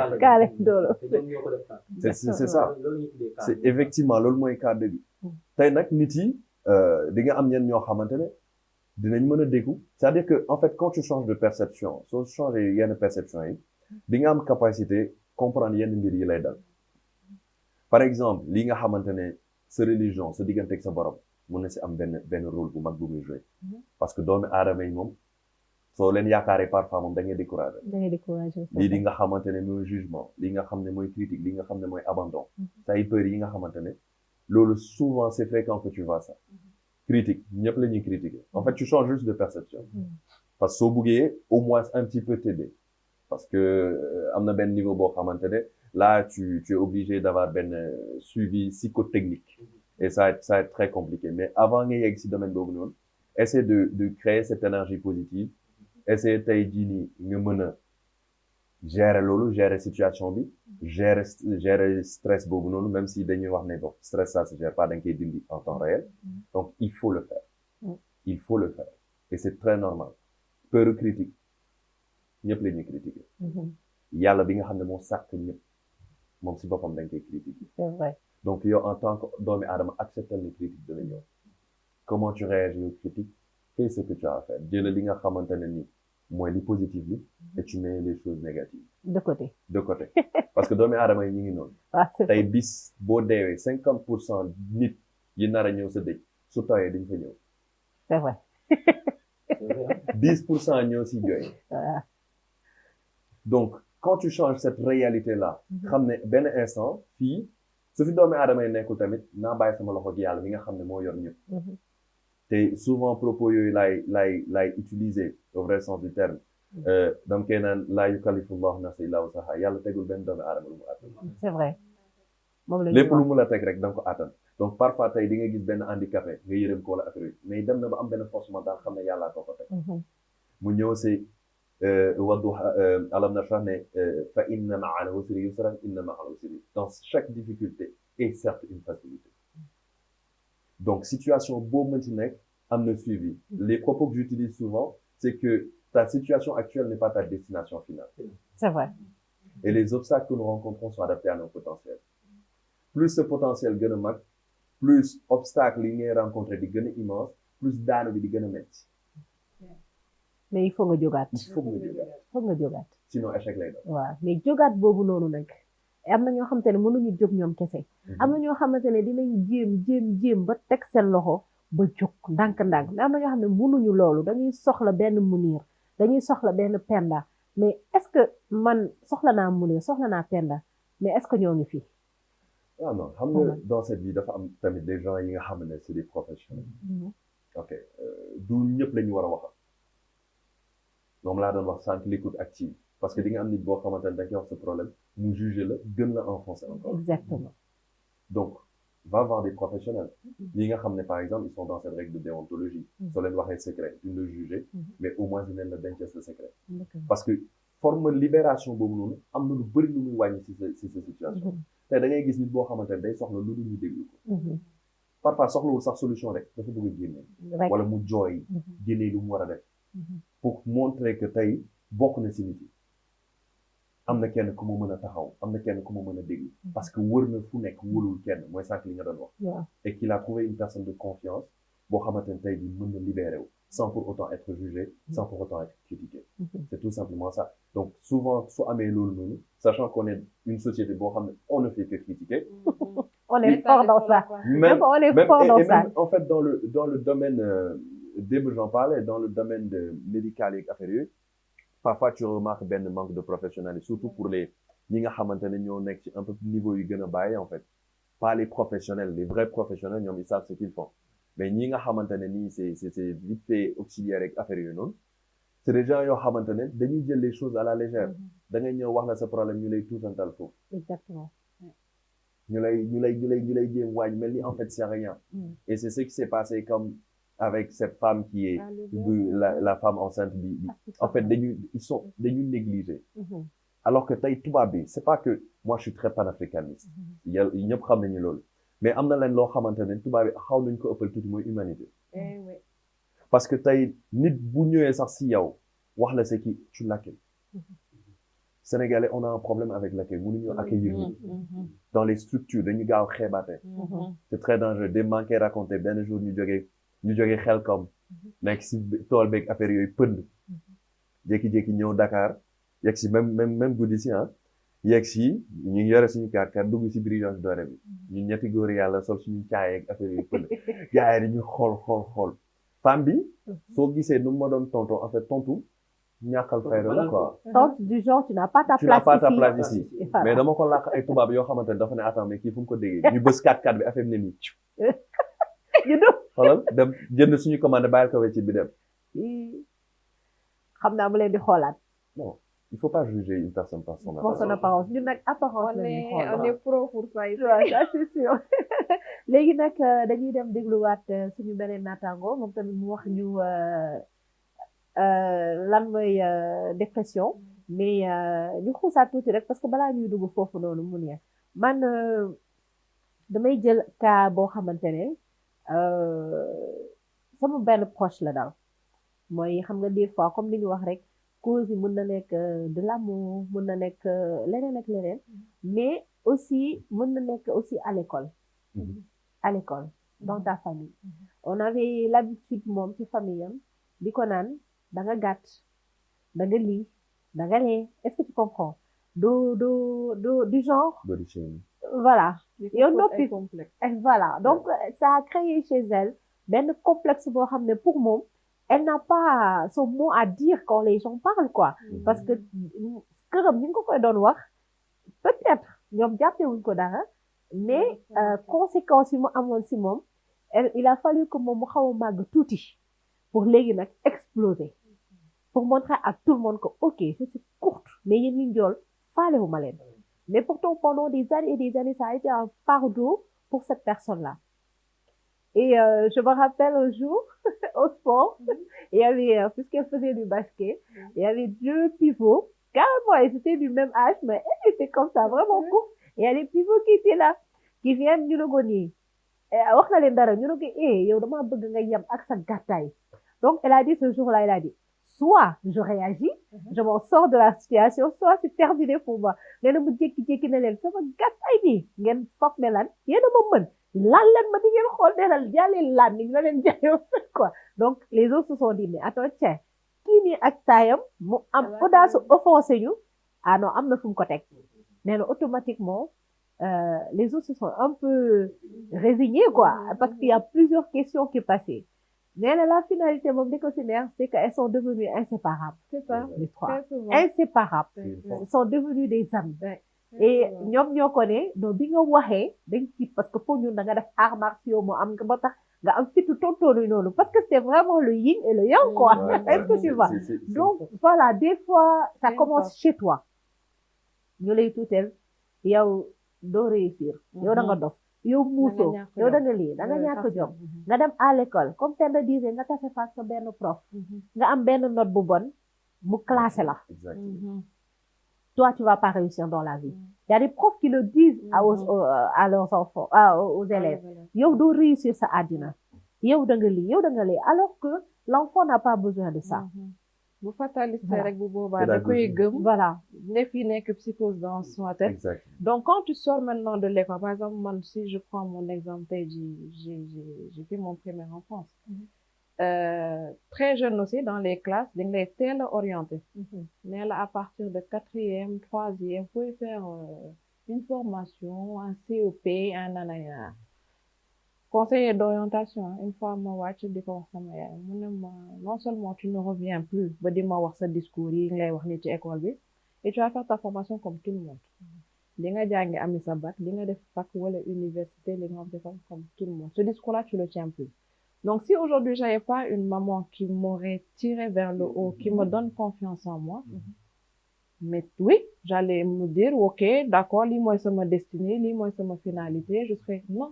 c'est ça c'est effectivement loolu mooy cas de bi tey nag nit yi di nga am ñenn ñoo xamante ne dinañ mën a déggu c'est-à-dire que en fait quand tu changes de perception soo changer yenn perception yi di nga am capacité comprendre yenn mbir yi lay dal par exemple li nga xamante ne sa religion sa diggante ak sa borom mën na si am benn rôle bu mag bu muy jouer parce que doomu aadama yi moom soo leen yaakaaree parfois moom da ngay décourager lii di nga xamante ne mooy jugement li nga xam ne mooy critique li nga xam ne mooy abandon say peur yi nga xamante ne loolu souvent c'est fréquent que tu vois ça critique ñëpp la ñuy critiquer en fait tu changes juste de perception parce que soo buggee au moins un petit peu t'aider parce que am na benn niveau boo xamante ne là tu es obligé d'avoir benn suivi psychotechnique et ça va être très compliqué mais avant nga yegg ci domaine boobu noonu essaie de créer cette énergie positive essaie tey jii nii nga mën a gérer loolu gérer situation bi gérer stress boobu noonu même si dañuy wax ne bon stress ça se gère pas da nga koy dindi en temps réel donc il faut le faire il faut le faire et c'est très normal peur critique ñëpp la ñuy critiquer yàlla bi nga xam ne moo sàkk ñëpp moom si boppam dañ koy critiquer c'est vrai donc yow en tant que doomi aadama accepter les critiques dina ñëw comment tu réagis aux critiques fais ce que tu as à faire jël li nga xamante ne nii mooy li positif bi et tu mets les choses négatives de côté parce que doomi aadama yi ñu ngi noonu tey bis boo deewee 50% nit yi nar a ñëw sa dëj su tawee dañ fa ñëw c'est vrai 10% ñëw si jooy donc quand tu changes cette réalité là xam ne benn instant fii su fi doomi aadama yi nekkul tamit naa bàyyi sama loxo ak yàlla mi nga xam ne moo yor ñëpp te souvent propos yooyu laay utiliser au vrai sens du terme dam koy naan laa yukallifullahu nafsan illaa wusahaa yàlla tegul benn doomi aadama lu mu attan c'est vrai lépp lu mu la teg rek da nga ko attan donc parfois tey di nga gis benn handicapé nga yërëm ko wala affaire yi mais dem na ba am benn force mentale xam ne yàllaa ko teg mu ñëw si Wadduha alam nashrah ne fa inna ma'al usri yusran inna ma'al usri dans chaque difficulté est certes une facilité donc situation boobu mën ci nekk am na suivi les propos que j'utilise souvent c'est que ta situation actuelle n'est pas ta destination finale c'est vrai et les obstacles que nous rencontrons sont adaptés à nos potentiels plus ce potentiel gën a mag plus obstacle yi ngay rencontrer di gën a immense plus daanu bi di gën a metti mais il faut nga jógaat sinon échec lay doon waaw mais jógaat boobu noonu nag am na ñoo xamante ne mënuñu jóg ñoom kese am na ñoo xamante ne dinañ jéem ba teg seen loxo ba jóg ndànk-ndànk mais am na ñoo xam ne mënuñu loolu dañuy soxla benn Mounir dañuy soxla benn Penda mais est-ce que man soxla naa Mounir soxla naa Penda mais est-ce que ñoo ngi fii non xam nga dans cette vie dafa am tamit des gens yi nga xam ne c'est des professionnels ok du ñëpp la ñu war a waxal moom laa doon wax sànq l'écoute active parce que di nga am nit boo xamante ne da nga wax ce problème mu juger la gën la enfoncer encore exactement donc va voir des professionnels ñi nga xam ne par exemple ils sont dans cette règle de déontologie soo leen waxee secret duñ la juger mais au moins dinañ la denc ce secret parce que forme libération boobu noonu am na lu bëri lu muy wàññi si sa situation te da ngay gis nit boo xamante ne day soxla lu ñu déglu ko parfois soxlawul sax solution rek dafa bëgg a génne wala mu jooy génnee lu mu war a def pour montrer que tey bokk na si nit yi am na kenn ku ma mën a taxaw am na kenn ku ma mën a déglu parce que wër na fu nekk wóolul kenn mooy sànq li nga doon wax et qu'il a trouvé une personne de confiance boo xamante ne tey bi mën na libérer wu sans pour autant être jugé sans pour autant être critiqué c'est tout simplement ça donc souvent su amee loolu noonu sachant qu'on est une société boo xam ne on ne fait que critiquer on est fort dans ça même on est fort dans ça même en fait dans le domaine démb j'en parlais dans le domaine de médical et affaires yooyu parfois tu remarques benn manque de professionnalisme surtout pour les ñi nga xamante ne ñoo nekk ci un peu niveau yu gën a bàyyi en fait pas les professionnels les vrais professionnels ñoom ils savent ce qu'ils font mais ñi nga xamante ne nii c'est vite fait auxiliaire ak affaire yooyu noonu c'est des gens yoo xamante ne dañuy jël les choses à la légère da ngay ñëw wax la sa problème ñu lay tuutantal foofu exactement ñu lay jéem waaj mel ni en fait c'est rien et c'est ce qui s'est passé comme avec cette femme qui est la femme enceinte bi en fait dañu négligé alors que tey tubaab bi c'est pas que moi je suis très panafricaniste ñëpp xam nañu loolu mais am na leen loo xamante ne tubaab bi xaw nañ ko ëppal tuuti mooy humanité parce que tey nit bu ñëwee sax si yow wax la c'est qui tu l'accueilles Sénégalais on a un problème avec l'accueil mënuñu accueillir nit dans les structures dañu gaaw xeebaate c'est très dangereux des manqués raconté benn jour ñu jógee Xelkom nekk si tool beeg affaire yooyu pënd jékki-jékki ñëw Dakar yegg si même guddi si yegg si ñu ngi yore suñu kaar dugg si Brioche Dorée bi ñun ñetti góor yàlla sol suñu caayeeg affaire yooyu pënd gars yi dañu xool femme bi soo gisee nu ma doon tonton en fait tontu ñàkkal fayda la quoi tontu du genre tu n'as pas ta place ici mais dama ko làkk ay tubaab yoo xamante ne dafa ne attends mais kii fu mu ko déggee ñu bës 4x4 bi affaire bi ne nii xoolal dem jënd suñu commandé bàyyil ko weccit bi dem xam naa mu leen di xoolaat non il faut pas juger une personne par son apparence ñun nag apparence on est pro pour ça ça c'est sûr léegi nag dañuy dem dégluwaat suñu beneen naataango moom tamit mu wax ñu lan mooy dépression mais ñu xuusaat tuuti rek parce que balaa ñuy dugg foofu noonu mu neex man damay jël cas boo xamante ne sama benn proche la daal mooy xam nga des fois comme li ñu wax rek cause yi mën na nekk de l'amour mën na nekk leneen ak leneen mais aussi mën na nekk aussi à l'école dans ta famille on avait l'habitude moom ci famille am di ko naan da nga gàtt da nga lii da nga lee est-ce que tu comprends du genre voilà yow noppi voilà donc ça a créé chez elle benn complexe boo xam ne pour moom elle n'a pas son mot à dire quand les gens parlent quoi parce que këram ñu ngi ko koy doon wax peut-être ñoom jàppewuñ ko dara mais conséquences yi mu amoon si moom il a fallu que moom mu xaw a màgg tuuti pour léegi nag exploser pour montrer à tout le monde que ok je suis courte mais yéen ñu njool faalewuma leen mais pourtant pendant des années ça a été un fardeau pour cette personne-là et je me rappelle un jour au sport il y avait puisqu'elle faisait du basket il y avait 2 pivots carrément ils étaient du même âge mais elle était comme ça vraiment courte et il y a des pivots qui étaient là qui viennent ñu ne ko nii wax na leen dara ñu ne ko yow dama bëgg nga yem ak sa gàttaay donc elle a dit ce jour-là elle a dit soit je réagis je m'en sors de la situation soit c'est terminé pour moi nee na mu jékki-jékki ne leen sama gàttaay bi ngeen foog ne lan yéen a ma mën laal leen ma di ngeen xool nee na jàllee laan ni la leen jaayoo quoi donc les autres se sont dit mais attends tiens kii nii ak taayam mu am audace offensé ñu ah non am na fu mu ko teg nee na automatiquement les autres se sont un peu résignés quoi parce qu'il y a plusieurs questions qui passaient mais la finalité moom di ko si neex c'est que elles sont devenues inséparables c'est ça les trois inséparables elles sont devenues des amis et ñoom ñoo ko ne non bi nga waxee dañ ci parce que pour ñun da nga def arts martiaux moo am nga ba tax nga am fitu tontoonu noonu parce que c'est vraiment le yin et le yang quoi est-ce que tu vois donc voilà des fois ça commence chez toi ñu lay tuuteel yow doo réussir yow da nga dof yow muusoo yow da nga lii da nga ñàkk jom nga dem à l'école comme Penda disait nga tase face sa benn prof nga am benn note bu bonne mu classé la toi tu vas pas réussir dans la vie il y a des profs qui le disent à leurs enfants aux élèves yow doo réussir sa àddina yow da nga lii yow da nga lii alors que l'enfant n'a pas besoin de ça bu fataliste rek bu boobaa da koy gëm voilà ne fi nekk psychose dans son tête donc quand tu sors maintenant de l'école par exemple man si je prends mon exemple tey j'ai fait mon première enfance très jeune aussi dans les classes dañ lay teel a orienté mais là à partir de 4e 3e vous pouvez faire une formation un CEP un nanana conseiller d'orientation une fois ma wàcc di ko wax sama yaay mu ne ma non seulement tu ne reviens plus ba di ma wax sa discours yi ngay wax ni ci école bi et tu vas faire ta formation comme tout le monde di nga jàngi ami sa bac di nga def fac wala université li nga def comme tout le monde ce discours-là tu le tiens plus donc si aujourd'hui j'avais pas une maman qui m'aurait tiré vers le haut qui me donne confiance en moi mais oui j'allais me dire ok d'accord lii mooy sama destinée lii mooy sama finalité je serais non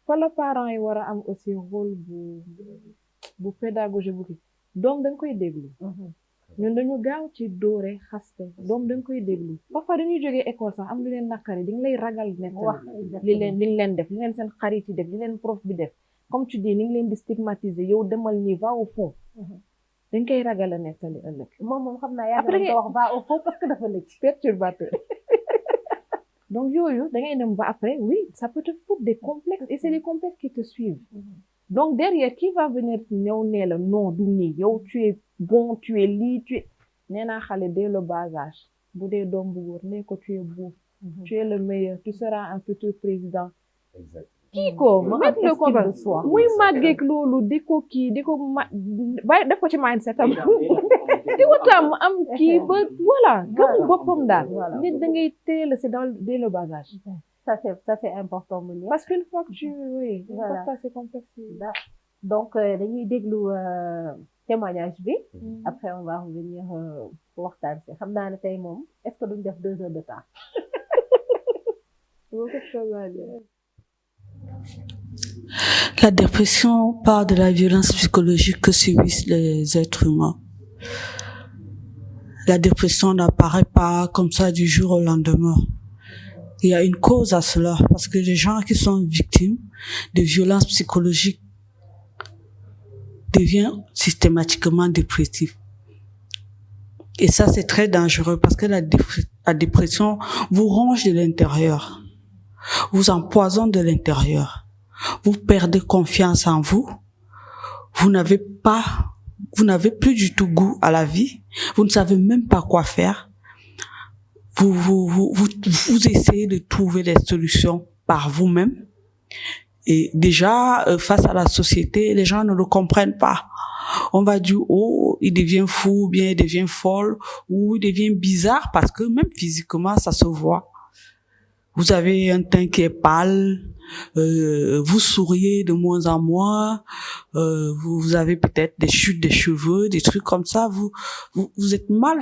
fa la parents yi war a am aussi rôle bu pédagogie bu kii doom da nga koy déglu ñun dañu gaaw ci dóore xaste doom da nga koy déglu parfois dañuy jógee école sax am lu leen naqari di nga lay ragal nettali li leen def li leen seen xarit yi def li leen prof bi def comme tu dis ni ngi leen di stigmatiser yow demal nii va au fond dañ koy ragal a nettali ëllëg moom xam naa yaa ngi wax va au fond parce que dafa nekk perturbateur donc yooyu da ngay dem ba après oui ça peut te foutre des complexes et c'est des complexes qui te suivent donc derrière qui va venir ñëw nee la non du nii yow tu es bon tu es lii tu es nee naa xale dès le bas âge bu dee doom bu góor nee ko tu es beau tu es le meilleur tu seras un futur président kii ko mettre le confiance muy màggeeg loolu di ko kii di ko bàyyi def ko ci mindset am di ko tam am kii ba voilà gëm boppam daal nit da ngay teel c'est dès le bas âge ça c'est important mu parce qu'une fois que tu oui voilà c'est complexe donc dañuy déglu témoignage bi après on va revenir waxtaan si xam naa ne tey moom est-ce que duñ def 2 heures de temps La dépression part de la violence psychologique que subissent les êtres humains. La dépression n'apparaît pas comme ça du jour au lendemain. Il y a une cause à cela, parce que les gens qui sont victimes de violences psychologiques deviennent systématiquement dépressifs. Et ça, c'est très dangereux parce que la dépression vous ronge de l'intérieur, vous empoisonne de l'intérieur, vous perdez confiance en vous, vous n'avez plus du tout goût à la vie, vous ne savez même pas quoi faire. Vous essayez de trouver des solutions par vous-même. Et déjà, face à la société, les gens ne le comprennent pas. On va dire, oh, il devient fou, ou bien il devient folle, ou il devient bizarre, parce que même physiquement, ça se voit. Vous avez un teint qui est pâle, vous souriez de moins en moins, vous avez peut-être des chutes de cheveux, des trucs comme ça, vous êtes mal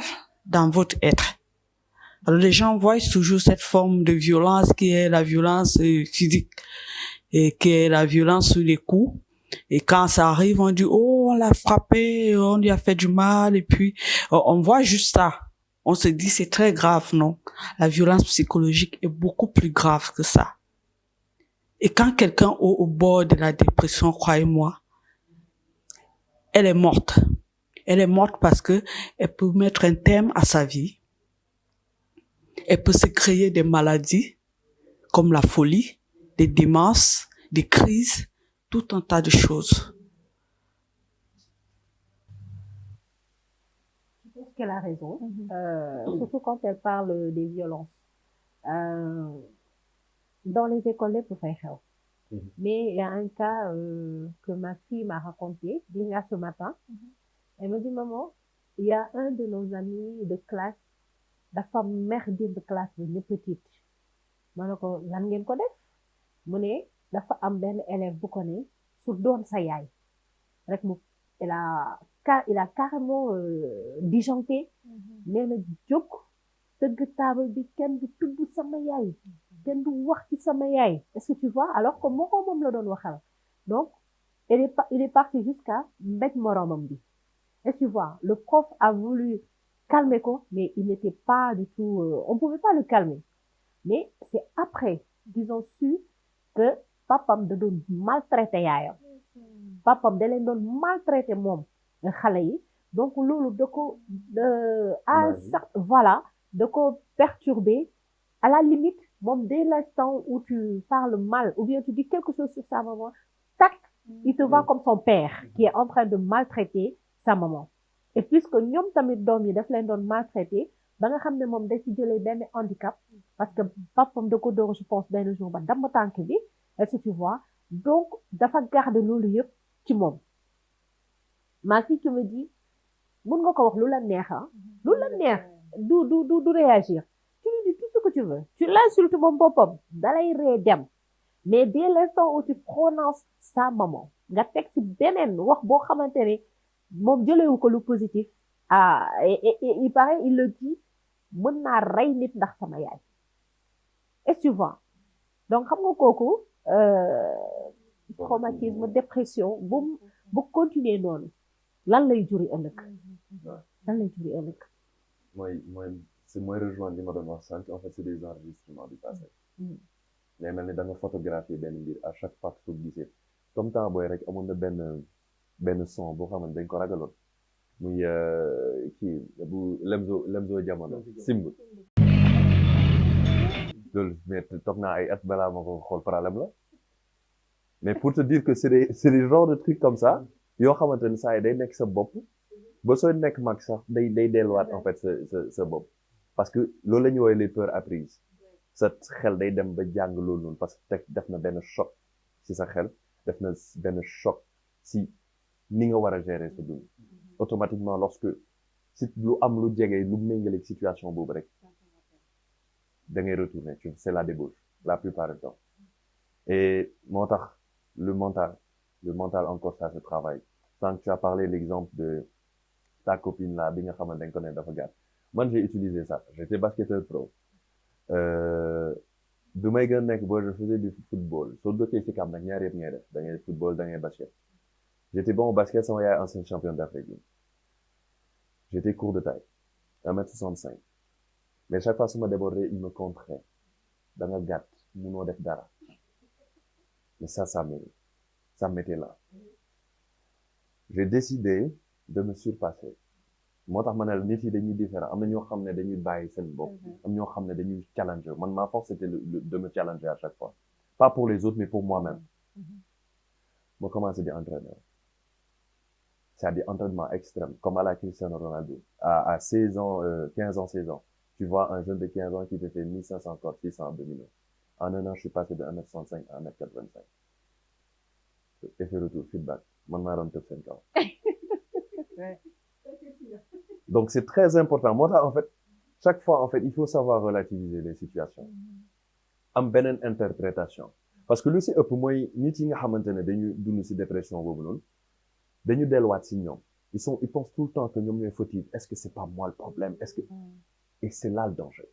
dans votre être. Alors les gens voient toujours cette forme de violence qui est la violence physique et qui est la violence sur les coups. Et quand ça arrive, on dit oh, on l'a frappé, on lui a fait du mal, et puis on voit juste ça. On se dit c'est très grave, non? La violence psychologique est beaucoup plus grave que ça. Et quand quelqu'un est au bord de la dépression, croyez-moi, elle est morte. Elle est morte parce que elle peut mettre un terme à sa vie. Elle peut se créer des maladies comme la folie, des démences, des crises, tout un tas de choses. Je pense qu'elle a raison, surtout quand elle parle des violences. Dans les écoles, les professeurs. Mais il y a un cas que ma fille m'a raconté déjà ce matin. Elle me dit, maman, il y a un de nos amis de classe, dafa merdi de classe bi ñu petite. Ma ne ko lan ngeen ko def? Mu ne dafa am benn élève bu ko ne su doon sa yaay rek mu il a carrément disjoncté. Nee na jóg tëgg table bi kenn du tudd sama yaay, kenn du wax ci sama yaay. Est-ce que tu vois? Alors que moom la doon waxal. Donc il est parti jusqu'à mbéj moromam bi. Est-ce que tu vois? Le prof a voulu calmer ko, mais il n'était pas du tout, on pouvait pas le calmer. Mais c'est après qu'ils ont su que papam da doon maltraité yaayam. Papam da leen doon maltraité moom xale yi. Donc loolu da ko voilà, da ko perturbé. À la limite, moom dès l'instant où tu parles mal ou bien tu dis quelque chose sur sa maman, tac, il te voit comme son père qui est en train de maltraiter sa maman. Et puisque ñoom tamit doom yi daf leen doon maltraité, ba nga xam ne moom da ci jëlee benn handicap parce que papam da ko door je pense benn jour ba damm tànk bi, est-ce que tu vois? Donc dafa garder loolu yëpp ci moom. Ma fille qui me dit mun nga ko wax lu la neex lu la neex du réagir. Tu lui dis tout ce que tu veux, tu l'insultes moom boppam dalay ree dem. Mais dès l'instant où tu prononces sa maman nga teg ci beneen wax boo xamante ne moom jëlewu ko lu positif, et il paraît, il le dit, mën naa rey nit ndax sama yaay. Est-ce que tu vois? Donc xam nga kooku traumatisme, dépression bu continuer noonu lan lay juri ëllëg. mooy rejoindre li ma doon wax sànq. En fait c'est des enregistrements du passé. mais mel ni da nga photographier benn mbir à chaque fois que gisee comme temps booy rek amoon na benn son boo xamante dañ ko ragaloon muy kii bu Lemzo Jamono simb loolu mais toog naa ay at balaa ma ko xool problème la mais pour te dire que c'est des genres de trucs comme ça yoo xamante ne saa yi day nekk sa bopp ba sooy nekk mag sax day delluwaat en fait sa bopp parce que loolu la ñuy woowee les peurs apprises. sa xel day dem ba jàng loolu noonu parce que def na benn choc ci sa xel, def na benn choc si ni nga war a gérer sa dund. Automatiquement lorsque si lu am lu jege lu méngale situation boobu rek da ngay retourner, c'est la débauche la plupart du temps. Et moo tax le mental encore ça se travaille. Tant que tu as parlé l'exemple de ta copine là bi nga xamante dañ ko ne dafa gàtt, man j'ai utilisé ça, j'étais basketteur pro. bi may gën a nekk boo je faisais du football soo dëkkee ci kam nag ñaar yëpp ngay def da ngay football da ngay basket. J'étais bon au basket, sama yaay ancien champion d'Afrique. J'étais court de taille 1m65 mais chaque fois su ma débordé il me contraint da nga gàtt munoo def dara mais ça m'était là j'ai décidé de me surpasser moo tax ma ne la nit yi dañuy différent am na ñoo xam ne dañuy bàyyi seen bopp am ñoo xam ne dañuy challenger man ma force c'était de me challenger à chaque fois pas pour les autres mais pour moi-même ma commencé di entraîner c'est-à-dire entraînement extrême comme à la Cristiano Ronaldo à 16 ans 15 ans 16 ans tu vois un jeune de 15 ans qui te fait 1500 corps 600 abdominaux en un an je suis passé de 1m65 à 1m85 effet retour feedback man maa doon tëb seen kaw donc c'est très important moo tax en fait chaque fois en fait il faut savoir relativiser les situations am beneen interprétation parce que lu si ëpp mooy nit yi nga xamante ne dañu dund si dépression boobu noonu dañu delluwaat si ñoom ils pensent tout le temps que ñoom ñooy fautifs est-ce que c'est pas moi le problème est-ce que et c'est là le danger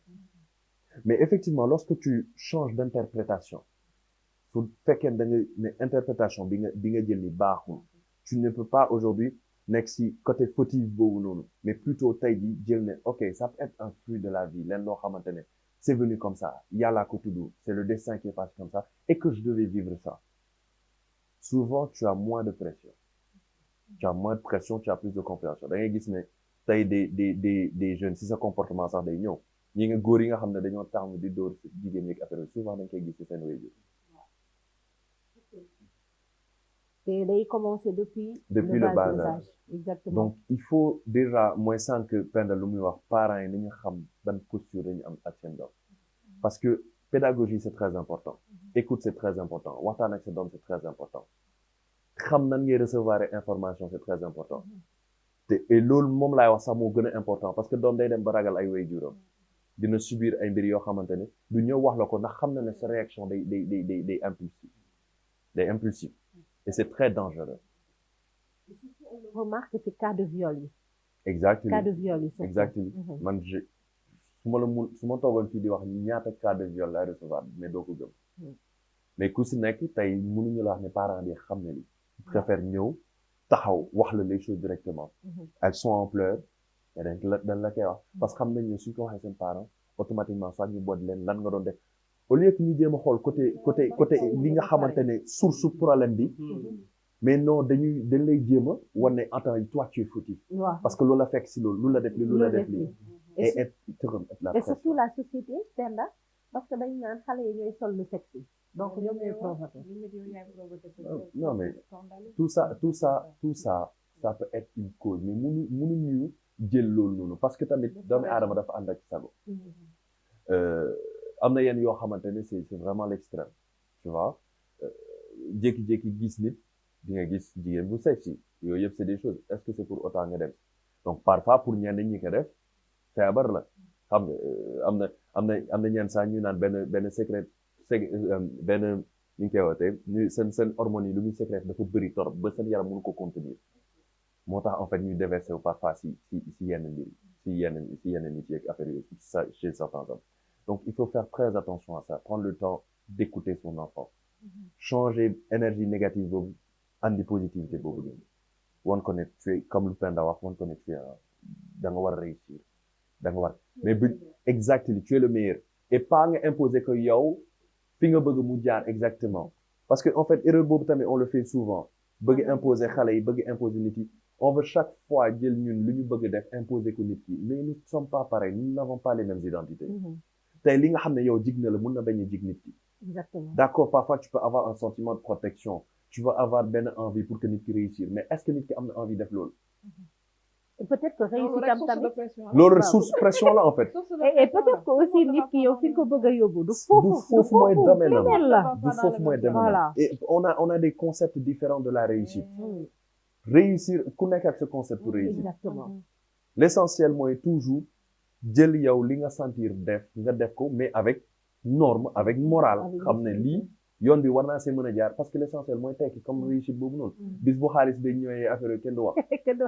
mais effectivement lorsque tu changes d'interprétation su fekkee da nga ne interprétation bi nga jël ni baaxul tu ne peux pas aujourd'hui nekk si côté fautif boobu noonu mais plutôt tey ji jël ne ok ça peut être un fruit de la vie leen loo xamante ne c'est venu comme ça yàlla ko tudd c'est le destin qui est passé comme ça et que je devais vivre ça souvent tu as moins de pression tu as plus de compréhension da ngay gis ne tey des jeunes si sa comportement sax day ñëw ñi nga góor yi nga xam ne dañoo tàmm di dóor jigéen ñi ak affaire souvent dañ koy gis ci seen wéy te day commencer depuis le bas âge exactement donc il faut déjà mooy sànq Penda lu muy wax parents yi nañu xam ban posture dañu am ak seen doom parce que pédagogie c'est très important écoute c'est très important waxtaan ak sa doom c'est très important xam nan ngay recevoir information c'est très important te et loolu moom laay wax sax moo gën a important parce que doom day dem ba ragal ay waajuram dina subir ay mbir yoo xamante ne du ñëw wax la ko ndax xam na ne sa réaction day impulsif et c'est très dangereux. On remarque ces cas de viol yi. Exactement. Cas de viol yi. Exactement. Man su ma toogoon fii di wax ñaata cas de viol lay recevoir mais doo ko gëm. mais ku si nekk tey mënuñu la wax ne parents bi xam ne li préfère ñëw taxaw wax la les choses directement. Elles sont en pleurs mais dañ la koy wax parce que xam nañ ne suñ ko waxee seen parents automatiquement soit ñu boot leen lan nga doon def au lieu que ñu jéem a xool côté li nga xamante ne source problème bi mais non dañ lay jéem a wan ne attends toi tu es fautif parce que loolu la fekk si loolu lu la def lii et surtout la société Penda parce que dañ naan xale yi ñooy sol lu sexy donc ñoom ñooy provoqué non mais tout ça ça peut être une cause mais mënuñu jël loolu noonu parce que tamit doomu aadama dafa ànd ak sago am na yenn yoo xamante ne c'est vraiment l'extrême tu vois jékki-jékki gis nit di nga gis jigéen bu sexy yooyu yëpp c'est des choses est-ce que c'est pour autant nga dem donc parfois pour ñenn ñi ko def feebar la xam nga am na ñenn saa ñu naan benn secret benn ñu ngi koy wootee seen hormones yi lu muy secret dafa bëri torop ba seen yaram mënu ko contenir moo tax en fait ñuy déverser parfois si yenn mbir si yenn nit yeeg affaire yooyu chez certains hommes donc il faut faire très attention à ça prendre le temps d'écouter son enfant changer énergie négative boobu andi positivité boobu noonu wan ko ne tu es comme lu Penda wax wan ko ne tu es da nga war a réussir da nga war mais bu exactement tu es le meilleur et pas nga imposer que yow fi nga bëgg mu jaar exactement parce que en fait erreur boobu tamit on le fait souvent bëgg imposer xale yi bëgg imposer nit yi on veut chaque fois jël ñun lu ñu bëgg def imposer ko nit ki mais nous ne sommes pas pareils nous n'avons pas les mêmes identités tey li nga xam ne yow jig na la mën na bañ a jig nit ki exactement d'accord parfois tu peux avoir un sentiment de protection tu vas avoir benn envie pour que nit ki réussir mais est-ce que nit ki am na envie def loolu et peut-être que réussite am tamit loolu source pression la en fait et peut-être que aussi nit ki yow fi nga ko bëgg a yóbbu du foofu mooy domaine la du foofu mooy domaine et on a des concepts différents de la réussite réussir ku nekk ak ce concept pour réussir exactement l'essentiel mooy toujours jël yow li nga sentir nga def ko mais avec norme avec morale xam ne lii yoon bi war naa see mën a jaar parce que l'essentiel mooy tekki comme réussite boobu noonu bis bu xaalis day ñëwee affaire kenn du wax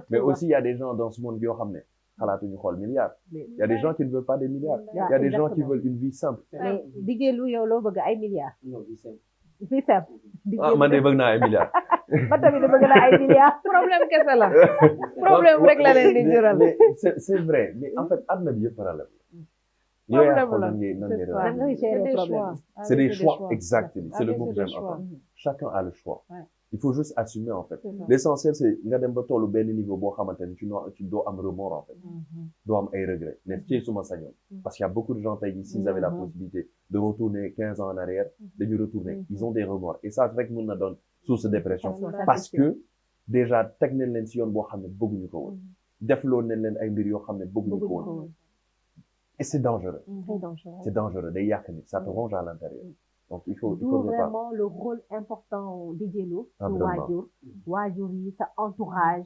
mais aussi il y a des gens dans ce monde yoo xam ne xalaatuñu xool milliards il y a des gens qui ne veulent pas des milliards il y a des gens qui veulent une vie simple mais liggéey lu yow loo bëgg ay milliards fii sem di ah man de bëgg naa ay milliards. ba tamit da bëgg na ay milliards problème kese la problème rek la leen di jural. mais c'est vrai mais en fait àdduna bi yëpp problème la. yow yaa xool nan ngay da ngay gérer problème c'est des choix exactement c'est le mot que j'aime choix. entendre. Chacun a le choix. Ouais. Il faut juste assumer en fait. C'est ça. L'essentiel c'est nga dem ba tollu benn niveau boo xamante ni tu dois am remords en fait. doo am ay regrets mais ci suma sañoon. parce qu'il y a beaucoup de gens tey jii s'ils avaient la possibilité de retourner 15 ans en arrière dañuy retourner ils ont des remords et ça rek mën na doon source de dépression parce que déjà teg nañ leen ci yoon boo xam ne bëgguñu ko woon defloo nañ leen ay mbir yoo xam ne bëgguñu ko woon et c'est dangereux. très dangereux C'est dangereux day yàq nit ça te ronge à l'intérieur. Donc il faut vraiment le rôle important di jëlu ci waajur yi sa entourage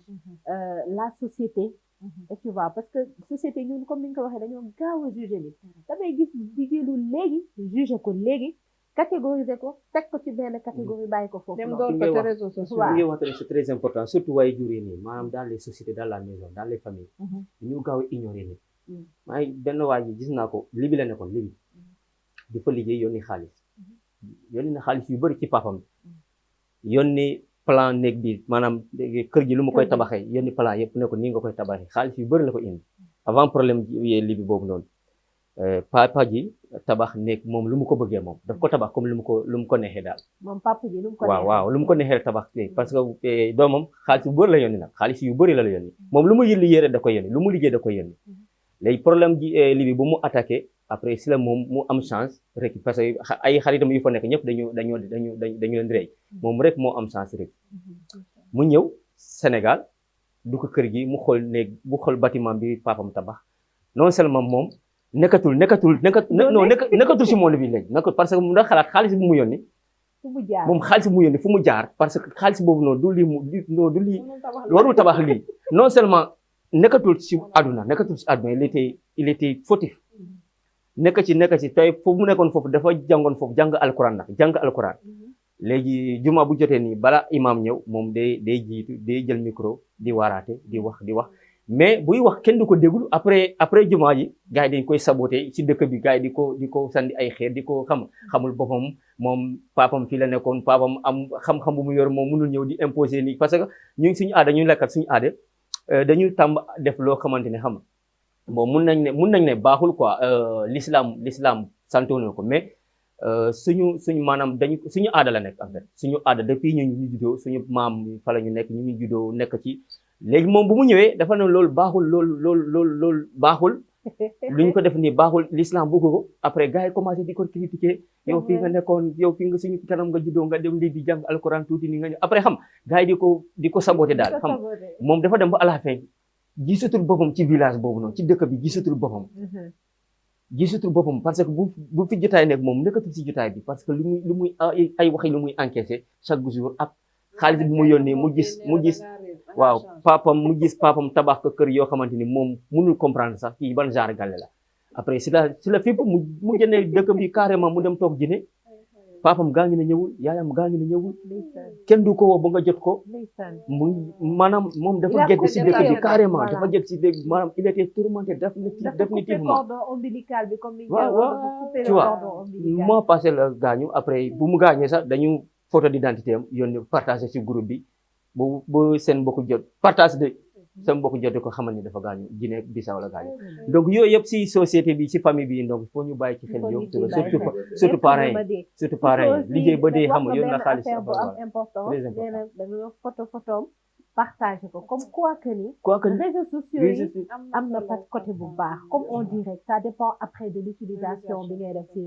la société et tu vois parce que société ñun comme ni nga ko waxee dañoo gaaw a juger nit damay gis di jëlu léegi juger ko léegi catégoriser ko teg ko ci benn catégorie bàyyi ko foofu dem doon ko ci réseaux sociaux. li nga wax tamit c'est très important surtout waaye jur yi nii maanaam dans les sociétés dans la maison dans les familles ñu gaaw a ignorer nit maa ngi benn waa ji gis naa ko libi la nekkoon libi di fa liggéey yónni xaalis yónni na xaalis yu bëri ci papam yónni plan néeg bi maanaam kër gi lu ma koy tabaxee yónni plan yëpp ne ko nii nga koy tabaxee xaalis yu bëri la ko indi avant problème li bi boobu noonu papa ji tabax néeg moom lu mu ko bëggee moom daf ko tabax comme lu mu ko neexee daal moom papa ji lu mu ko neexee waaw lu mu ko neexee tabax parce que doomam xaalis yu bëri la yónni nag xaalis yu bëri la yónni moom lu mu yëlli yére da ko yónni lu mu liggéey da ko yónni léegi problème ji li bi bu mu attaqué après si la moom mu am chance rek parce que ay xaritam yu fa nekk ñëpp dañu leen rey moom rek moo am chance rek mu ñëw Sénégal du ko kër gi mu xool néeg bu xool bâtiment bi papam tabax non seulement moom nekkatul si monde bi léegi nekkatul parce que mu da xalaat xaalis bi mu yónni moom xaalis bi mu yónni fu mu jaar parce que xaalis boobu noonu du lii warul tabax lii non seulement nekkatul si àdduna il était fautif nekk ci tey foofu mu nekkoon foofu dafa jàngoon foofu jàng alquran léegi juma bu jotee nii bala imam ñëw moom day jiitu day jël micro di waaraate di wax mais buy wax kenn du ko déglu après juma ji gars yi dañ koy saboté ci dëkk bi gars yi di ko sandi ay xeer di ko xamul boppam moom papam fii la nekkoon papam am xam-xam bu mu yor moom mënul ñëw di imposer nii parce que ñu suñu aada ñu lekkat suñu aada dañuy tàmb def loo xamante ne bon mun nañ ne baaxul quoi l'islam santoon ko mais suñu maanaam suñu aada la nekk en fait suñu aada depuis ñu juddoo suñu maam fa la ñu nekk ñu juddoo nekk ci léegi moom bu mu ñëwee dafa ne loolu baaxul loolu baaxul lu ñu ko def nii baaxul l'islam bëgg ko après gars yi commencé di ko critiquer yow fii nga nekkoon yow fii nga suñu kanam nga juddoo nga dem lii di jàng alquran tuuti ni nga ñëw après gars yi di ko saboté daal moom dafa dem ba à la fin gisatul boppam ci village boobu noonu ci dëkk bi gisatul boppam parce que bu fi jotaay nekk moom nekkatul ci jotaay bi parce que lu muy ay waxi lu muy encaissé chaque jour ak xaalis bi mu yónnee mu gis waaw papam tabax ko kër yoo xamante ni moom mënul comprendre sax kii ban genre gàlle la après si la fépp mu génnee dëkk bi carrément mu dem toog jine papam gaa ngi na ñëwul yaayam gaa ngi na ñëwul kenn du ko woo ba nga jot ko maanaam moom dafa gedd si dëkk bi carrément dafa gedd si dëkk maanaam il était tourmenté définitivement waaw tu vois mois passé la gaañu après bu mu gaañee sax dañu photo d'identité am yónni partagé si groupe bi bu seen mbokku jot partage de seen mbokku jot ko xamal ni dafa gaañu Guinée Bissau la gaañu donc yooyu yëpp si société bi si famille bi donc faut ñu bàyyi ci xel yow surtout parents yi liggéey ba dee xam nga yoon na xaalis bu am important dañoo photom partagé ko comme quoi que ni réseaux sociaux yi am na pas côté bu baax comme on dirait ça dépend après de l'utilisation bi ngay def ci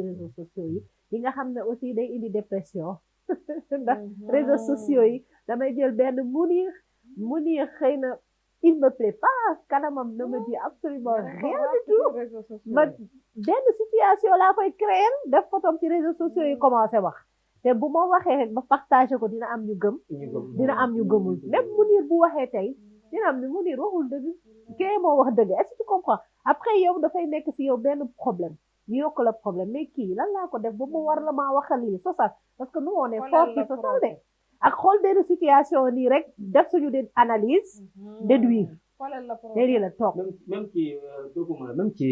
réseaux sociaux yi nga xam ne aussi day indi dépression ndax réseaux sociaux yi damay jël benn Mounir xëy na il me plaît pas kanamam ne me dit absolument rien du tout ma benn situation laa koy créer def photom ci réseaux sociaux yi commencé wax te bu ma waxee rek ba partagé ko dina am ñu gëm dina am ñu gëmul même Mounir bu waxee tey dina am ni Mounir waxul dëgg kii moo wax dëgg est-ce que tu comprends après yow dafay nekk si yow benn problème ñu yokk la problème mais kii lan laa ko def ba mu war la maa waxal lii sosal parce que nous on est fort ci sosal de ak xool benn situation nii rek def suñu de analyse déduire xoolal la problème. derrière la toog même ci dogguma la même ci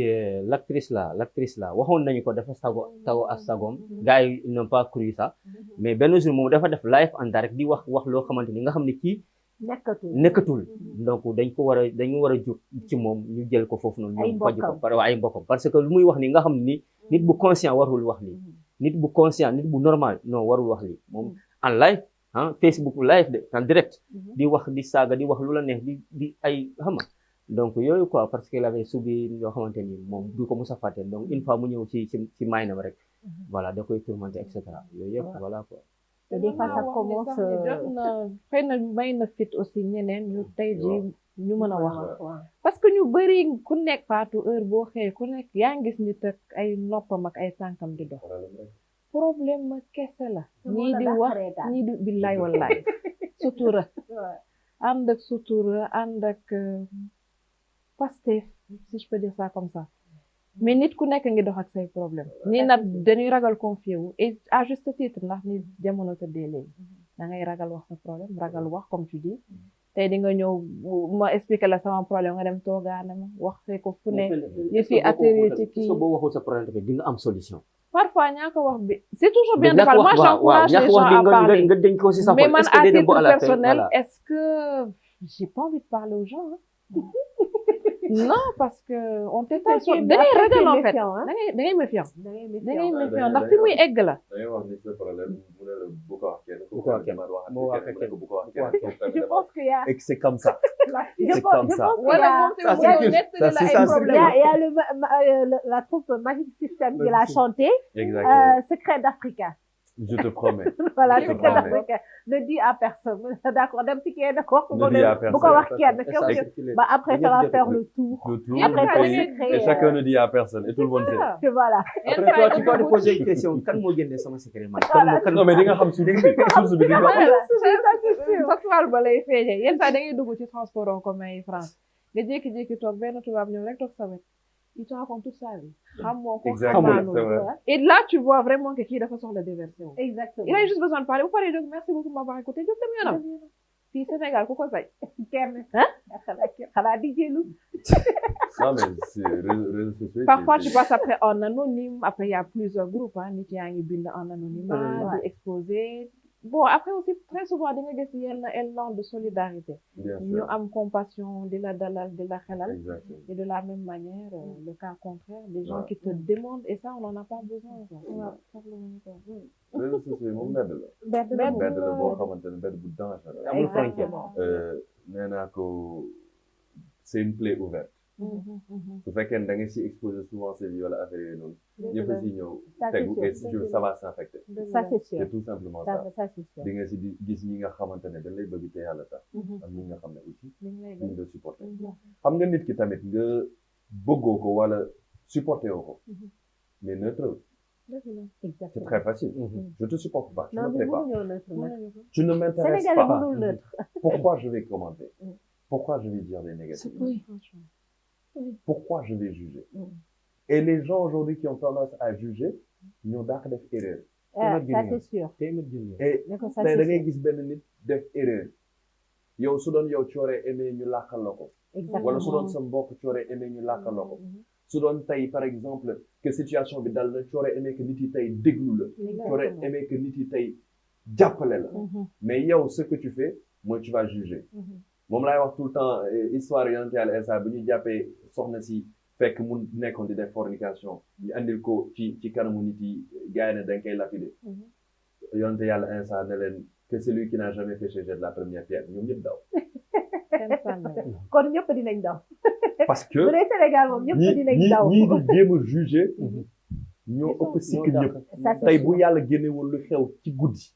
l'actrice là waxoon nañu ko dafa taw ak sagom gars yi ils n'ont pas cru ça mais benn jour moom dafa def live en direct di wax loo xamante ni nga xam ne kii nekkatul donc dañu war a jóg ci moom ñu jël ko foofu noonu ñu faj ko par ay mbokkam parce que lu muy wax ni nga xam ni nit bu conscient warul wax lii nit bu conscient nit bu normal non warul wax lii moom en live Facebook live de en direct di wax di saaga di wax lu la neex di ay xam nga donc yooyu quoi parce que il avait subi yoo xamante ni moom du ko mos a fàtte donc une fois mu ñëw ci maynam rek voilà da koy tourmenté et cetera yooyu yëpp voilà quoi. Et des fois ça commence xëy na may na fit aussi ñeneen ñu tey ji ñu mën a wax parce que ñu bëri ku nekk Fatou heure boo xëyee ku nekk yaa ngi gis nit ak ay noppam ak ay tànkam di dox problème ma kese la ñii di wax ñii di billaay wallaay sutura ànd ak sutura ànd ak Pastef si je peux dire ça comme ça mais nit ku nekk ngi dox ak say problème nii nag dañuy ragal confier wu et à juste titre ndax ni jamono tëddee léegi da ngay ragal wax sa problème ragal wax comme tu dis tey di nga ñëw ma expliquer la sama problème nga dem toogaane ma wax ko fu ne yëf yi atterri ci kii boo waxul sa problème tamit di nga am solution parfois ñaa ko wax bi c'est toujours bien de parler moi j'encourage les gens à parler nga denc ko ci sa mais man à titre personnel est-ce que j'ai pas envie de parler aux gens non parce que on t'est da ngay ragal en fait da ngay méfiant ndax fi muy egg la da ngay wax ni sa problème mu ne la bu ko wax kenn bu ko wax kenn bu ko wax kenn je pense qu'il y a et que c'est comme ça c'est comme ça wala moom il y a la troupe Magic System qui l'a chanté Secret d'Africa je te promets voilà Secret d'Africa ne dis à personne d'accord dem ci kenn d'accord bu ko wax kenn ba après ça va faire le tour après et chacun ne dit à personne et tout le monde sait voilà après toi tu peux te poser une question kan moo génne sama secret man non mais di nga xam source bi di nga factuel ba lay feeñee yenn saa da ngay dugg ci transport en commun yi France nga jékki-jékki toog benn tubaab ñëw rek toog sa wet il te raconte toute sa vie xamoo ko xamaanoo et là tu vois vraiment que kii dafa soxla déverser wu exactement il a juste besoin de parler bu paree jóg merci beaucoup m'avoir écouté jóg dem yoonam fii Sénégal ku ko say kenn xanaa di jëlu non mais c'est réseaux sociaux parfois tu passes après en anonyme après il y a plusieurs groupes nit yaa ngi bind en anonymat di exposer bon après aussi très souvent di nga gis yenn élan de solidarité ñu am compassion di la dalal di la xelal et de la même manière le cas contraire des gens qui te demandent et ça on n'en a pas besoin réseaux sociaux moom mbedd la boo xamante ne mbedd bu dangereux amul frontière nee naa ko c'est une plaie ouverte su fekkee ne da nga si exposer souvent ces wala affaire yooyu noonu ñëpp si ñëw tegu et ça va s'infecter ça c'est sûr c'est tout simplement ça di nga si di gis ñi nga xamante ne dañ lay bëgg te yàlla tax am ñi nga xam ne aussi duñ la supporter xam nga nit ki tamit nga bëggoo ko wala supporter woo ko mais neutre c'est très facile je te supporte pas tu ne me plais pas tu ne m'intéresses pas pourquoi je vais commenter pourquoi je vais dire des négatifs pourquoi je vais juger et les gens aujourd'hui qui ont tendance à juger ñoo dàq def erreur ça c'est sûr et tey da ngay gis benn nit def erreur yow su doon yow cooree aimé ñu làkkal la ko wala su doon sa mbokk cooree aimé ñu làkkal la ko su doon tey par exemple que situation bi dal na cooree aimé que nit yi tey déglu la cooree aimé que nit yi tey jàppale la mais yow ce que tu fais mooy tu vas juger moom laay wax tout le temps histoire yonent Yàlla Iisaa bu ñu jàppee soxna si fekk mu nekkoon di def fornication ñu andil ko ci kanamu nit yi gars yi ne dañ koy lapider yonent Yàlla Iisaa ne leen que celui qui n'a jamais péché jette la première pierre ñoom ñëpp daw kon ñëpp dinañ daw parce que bu dee Sénégal moom ñëpp dinañ daw ñii di jéem a juger ñoo ëpp sikk ñëpp tey bu yàlla génnewul lu xew ci guddi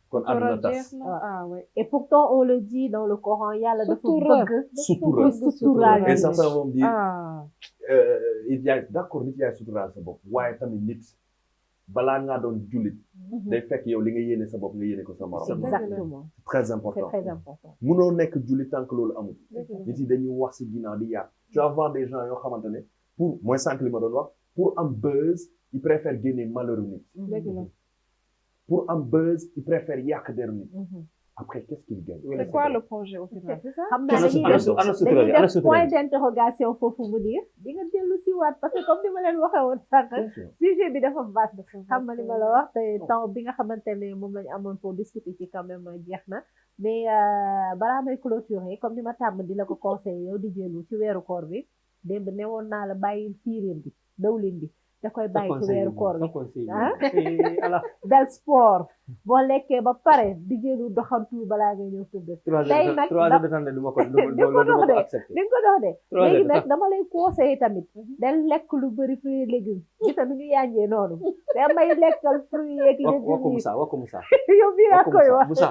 kon àdduna tas et pourtant on le dit dans le Coran yàlla dafa bëgg sutura et certains vont dire il y a d'accord nit yaay suturaal sa bopp waaye tamit nit balaa ngaa doon jullit day fekk yow li nga yéene sa bopp nga yéene ko sa morom exactement c'est très important c'est très important munoo nekk jullit tant que loolu amul nit yi dañuy wax si ginnaaw di yaar tu vas voir des gens yoo xamante ne pour mooy sànq li ma doon wax pour am buzz ils préfèrent génne malheureux nit pour am buzz ils préfèrent yàq deru nit après qu'est-ce qu'il gagne? C'est quoi le projet au final, c'est ça? xam naa dañuy ana def sutura point d'interrogation foofu mu dire di nga dellu si waat parce que comme ni ma leen waxee woon sànq sujet bi dafa vaste xam nga li ma la wax te temps bi nga xamante ne moom lañu amoon pour discuter ci quand même jeex na mais balaa may clôturer comme ni ma tàmm di la ko conseiller yow di jëlu ci weeru koor bi démb ne woon naa la bàyyil fiireen bi dawlin bi da koy bàyyi ci weeru koor bi del sport boo lekkee ba pare di jëlu doxantu balaa ngay ñëw tëdd tey nag 3 heures de temps du ma ko accepté di nga ko dox de léegi nag dama lay conseiller tamit del lekk lu bëri fruits et légumes gis nga nu ñu yànjee noonu da may lekkal fruits yeeg légumes wakko Moussa yow bii laa koy wax Moussa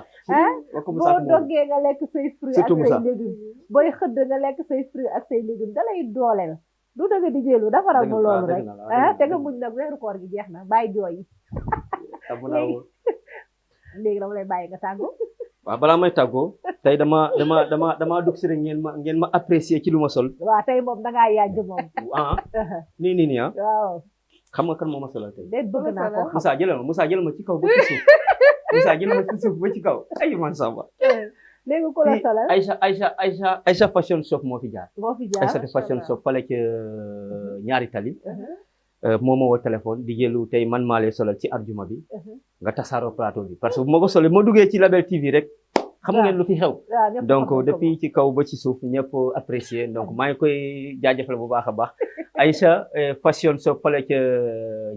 boo doggee nga lekk say fruits ak say légumes booy xëdd nga lekk say fruits ak say légumes da lay dooleel du dëgg di jëlu defaral ma loolu rek te nga muñ nag weeru koor gi jeex na bàyyi jooy yi léegi dama lay bàyyi nga tàggoo waaw balaa may tàggoo tey dama dugg si rek ngeen ma apprécier ci lu ma sol waaw tey moom dangaa yaaj moom nii waaw xam nga kan moo ma solal tey déet bëgg naa ko xam Moussa jëlal ma ci kaw ba ci suuf Moussa jëlal ma ci suuf ba ci kaw ay man samba léegi ku la solal Aïcha fashion shop moo fi jaar Aïcha fashion shop fale ca ñaari tali moo ma woo téléphone di jëlu tey man maa lay solal ci arjuma bi nga tasaaroo plateau bi parce que bu ma ko solee ma duggee ci Label TV rek xam ngeen lu fi xew donc depuis ci kaw ba ci suuf ñëpp apprécier donc maa ngi koy jaajëfal bu baax a baax Aïcha fashion shop fale ca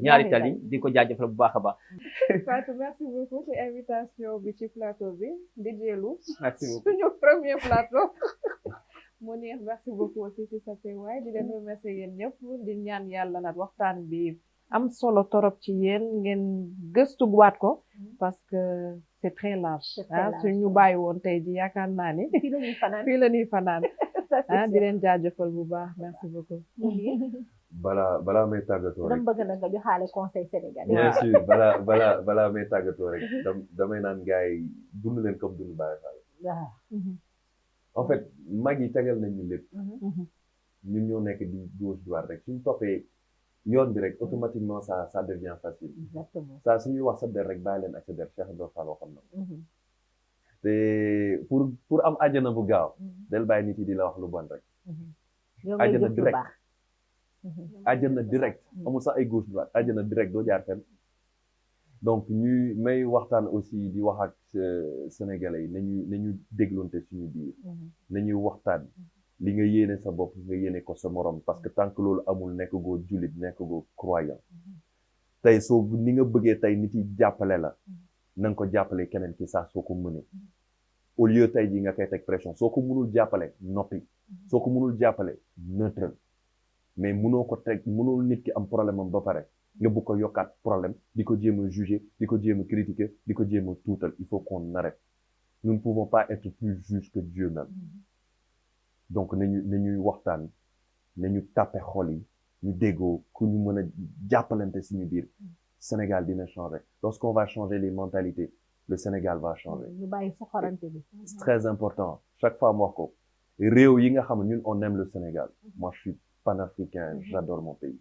ñaari tali di ko jaajëfal bu baax a baax Fatou merci beaucoup ci invitation bi ci plateau bi di jëlu merci beaucoup suñu premier plateau Mounir merci beaucoup aussi ci sa teewaay di leen remercier yéen ñëpp di ñaan yàlla nag waxtaan bi am solo torop ci yéen ngeen gëstuwaat ko parce que c'est très large suñu bàyyi woon tey ji yaakaar naa ni fii la ñuy fanaan di leen jaajëfal bu baax merci beaucoup balaa may tàggatoo rek dama bëgg na nga joxaale conseil sénégalais bien sûr balaa may tàggatoo rek damay naan gars yi dund leen comme dund Baye Fall en fait mag yi tegal nañ ñu lépp ñun ñoo nekk di gauche droite rek suñu toppee yoon bi rek automatiquement ça devient facile exactement ça suñuy wax sa der rek bàyyi leen ak sa der Cheikh Ibrahima Fall waxoon na te pour am àjjana bu gaaw del bàyyi nit yi di la wax lu bon rek àjjana direct àjjana direct amul sax ay gauche droite àjjana direct doo jaar fenn donc ñuy may waxtaan aussi di wax ak sénégalais yi nañu dégloonte suñu biir nañuy waxtaan li nga yéene sa bopp nga yéene ko sa morom parce que tant que loolu amul nekk goo jullit nekk goo croyant tey soo ni nga bëggee tey nit yi jàppale la na nga ko jàppale keneen ki saa soo ko mënee au lieu tey ji nga koy teg pression soo ko mënul jàppale noppi soo ko mënul jàppale neutre mais mënoo ko teg mënul nit ki am problème am ba pare nga bëgg ko yokkaat problème di ko jéem a juger di ko jéem a critiquer di ko jéem a tuutal il faut qu'on arrête nous ne pouvons pas être plus justes que Dieu même donc nañuy waxtaan nañu tàppe xol yi ñu déggoo ku ñu mën a jàppalante suñu biir Sénégal dina changer lorsqu'on va changer les mentalités le Sénégal va changer ñu bàyyi soxorante bi c'est très important chaque fois mu wax ko réew yi nga xam ne ñun on aime le Sénégal moi je suis panafricain j'adore mon pays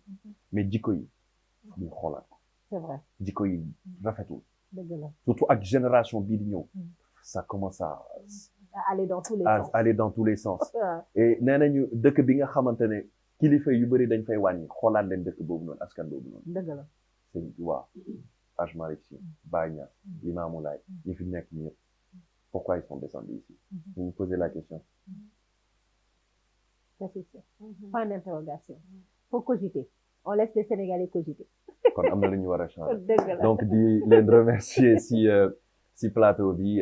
mais jikko yi ñu xoolaat ko c'est vrai jikko yi rafetul dëgg la surtout ak génération bii di ñëw ça commence à aller dans tous les sens aller dans tous les sens et nee nañu dëkk bi nga xamante ne kilifa yu bëri dañ fay wàññi xoolaat leen dëkk boobu noonu askan boobu noonu dëgg la Sëñ Tuubaa Hadj Malick Sy Baye Niass Limamou Laye ñi fi nekk ñëpp pourquoi ils sont descendus ici vous vous posez la question ça c'est sûr point d'interrogation faut cogiter on laisse les Sénégalais cogiter kon am na lu ñu war a changer dëgg la donc di leen remercier si plateau bi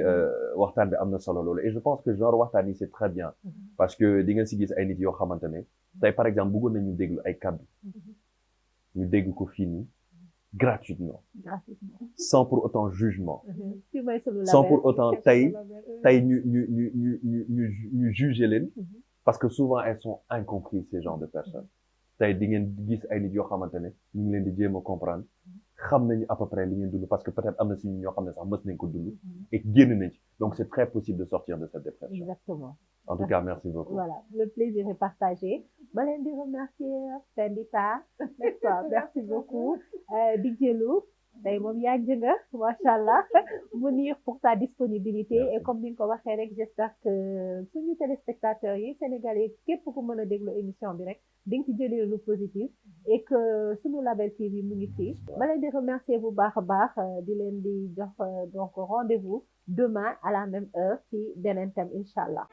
waxtaan bi am na solo loolu et je pense que genre waxtaan yi c'est très bien parce que di nga si gis ay nit yoo xamante ne tey par exemple bëggoon nañu déglu ay kaddu ñu dégg ko fii nii gratuitement sans pour autant jugement sans pour autant tey ñu juger leen parce que souvent elles sont incomprises ces genres de personnes tey di ngeen gis ay nit yoo xamante ne ñu ngi leen di jéem a comprendre xam nañu à peu près li ngeen dund parce que peut-être am na si ñoo xam ne sax mës nañ ko dund et génn nañ ci donc c'est très possible de sortir de cette dépression exactement en tout cas merci beaucoup voilà le plaisir est partagé ma leen di remercier Sendita n'est-ce pas merci beaucoup di jëlu tey moom yàgg nga macha allah Mounir pour ta disponibilité et comme ni nga ko waxee rek j'espère que suñu téléspectateurs yi sénégalais képp ku mën a déglu émission bi rek di nga ci jëlee lu positif et que suñu Label TV mu ngi fii ma leen di remercier bu baax a baax di leen di jox donc rendez-vous demain à la même heure ci beneen thème incha allah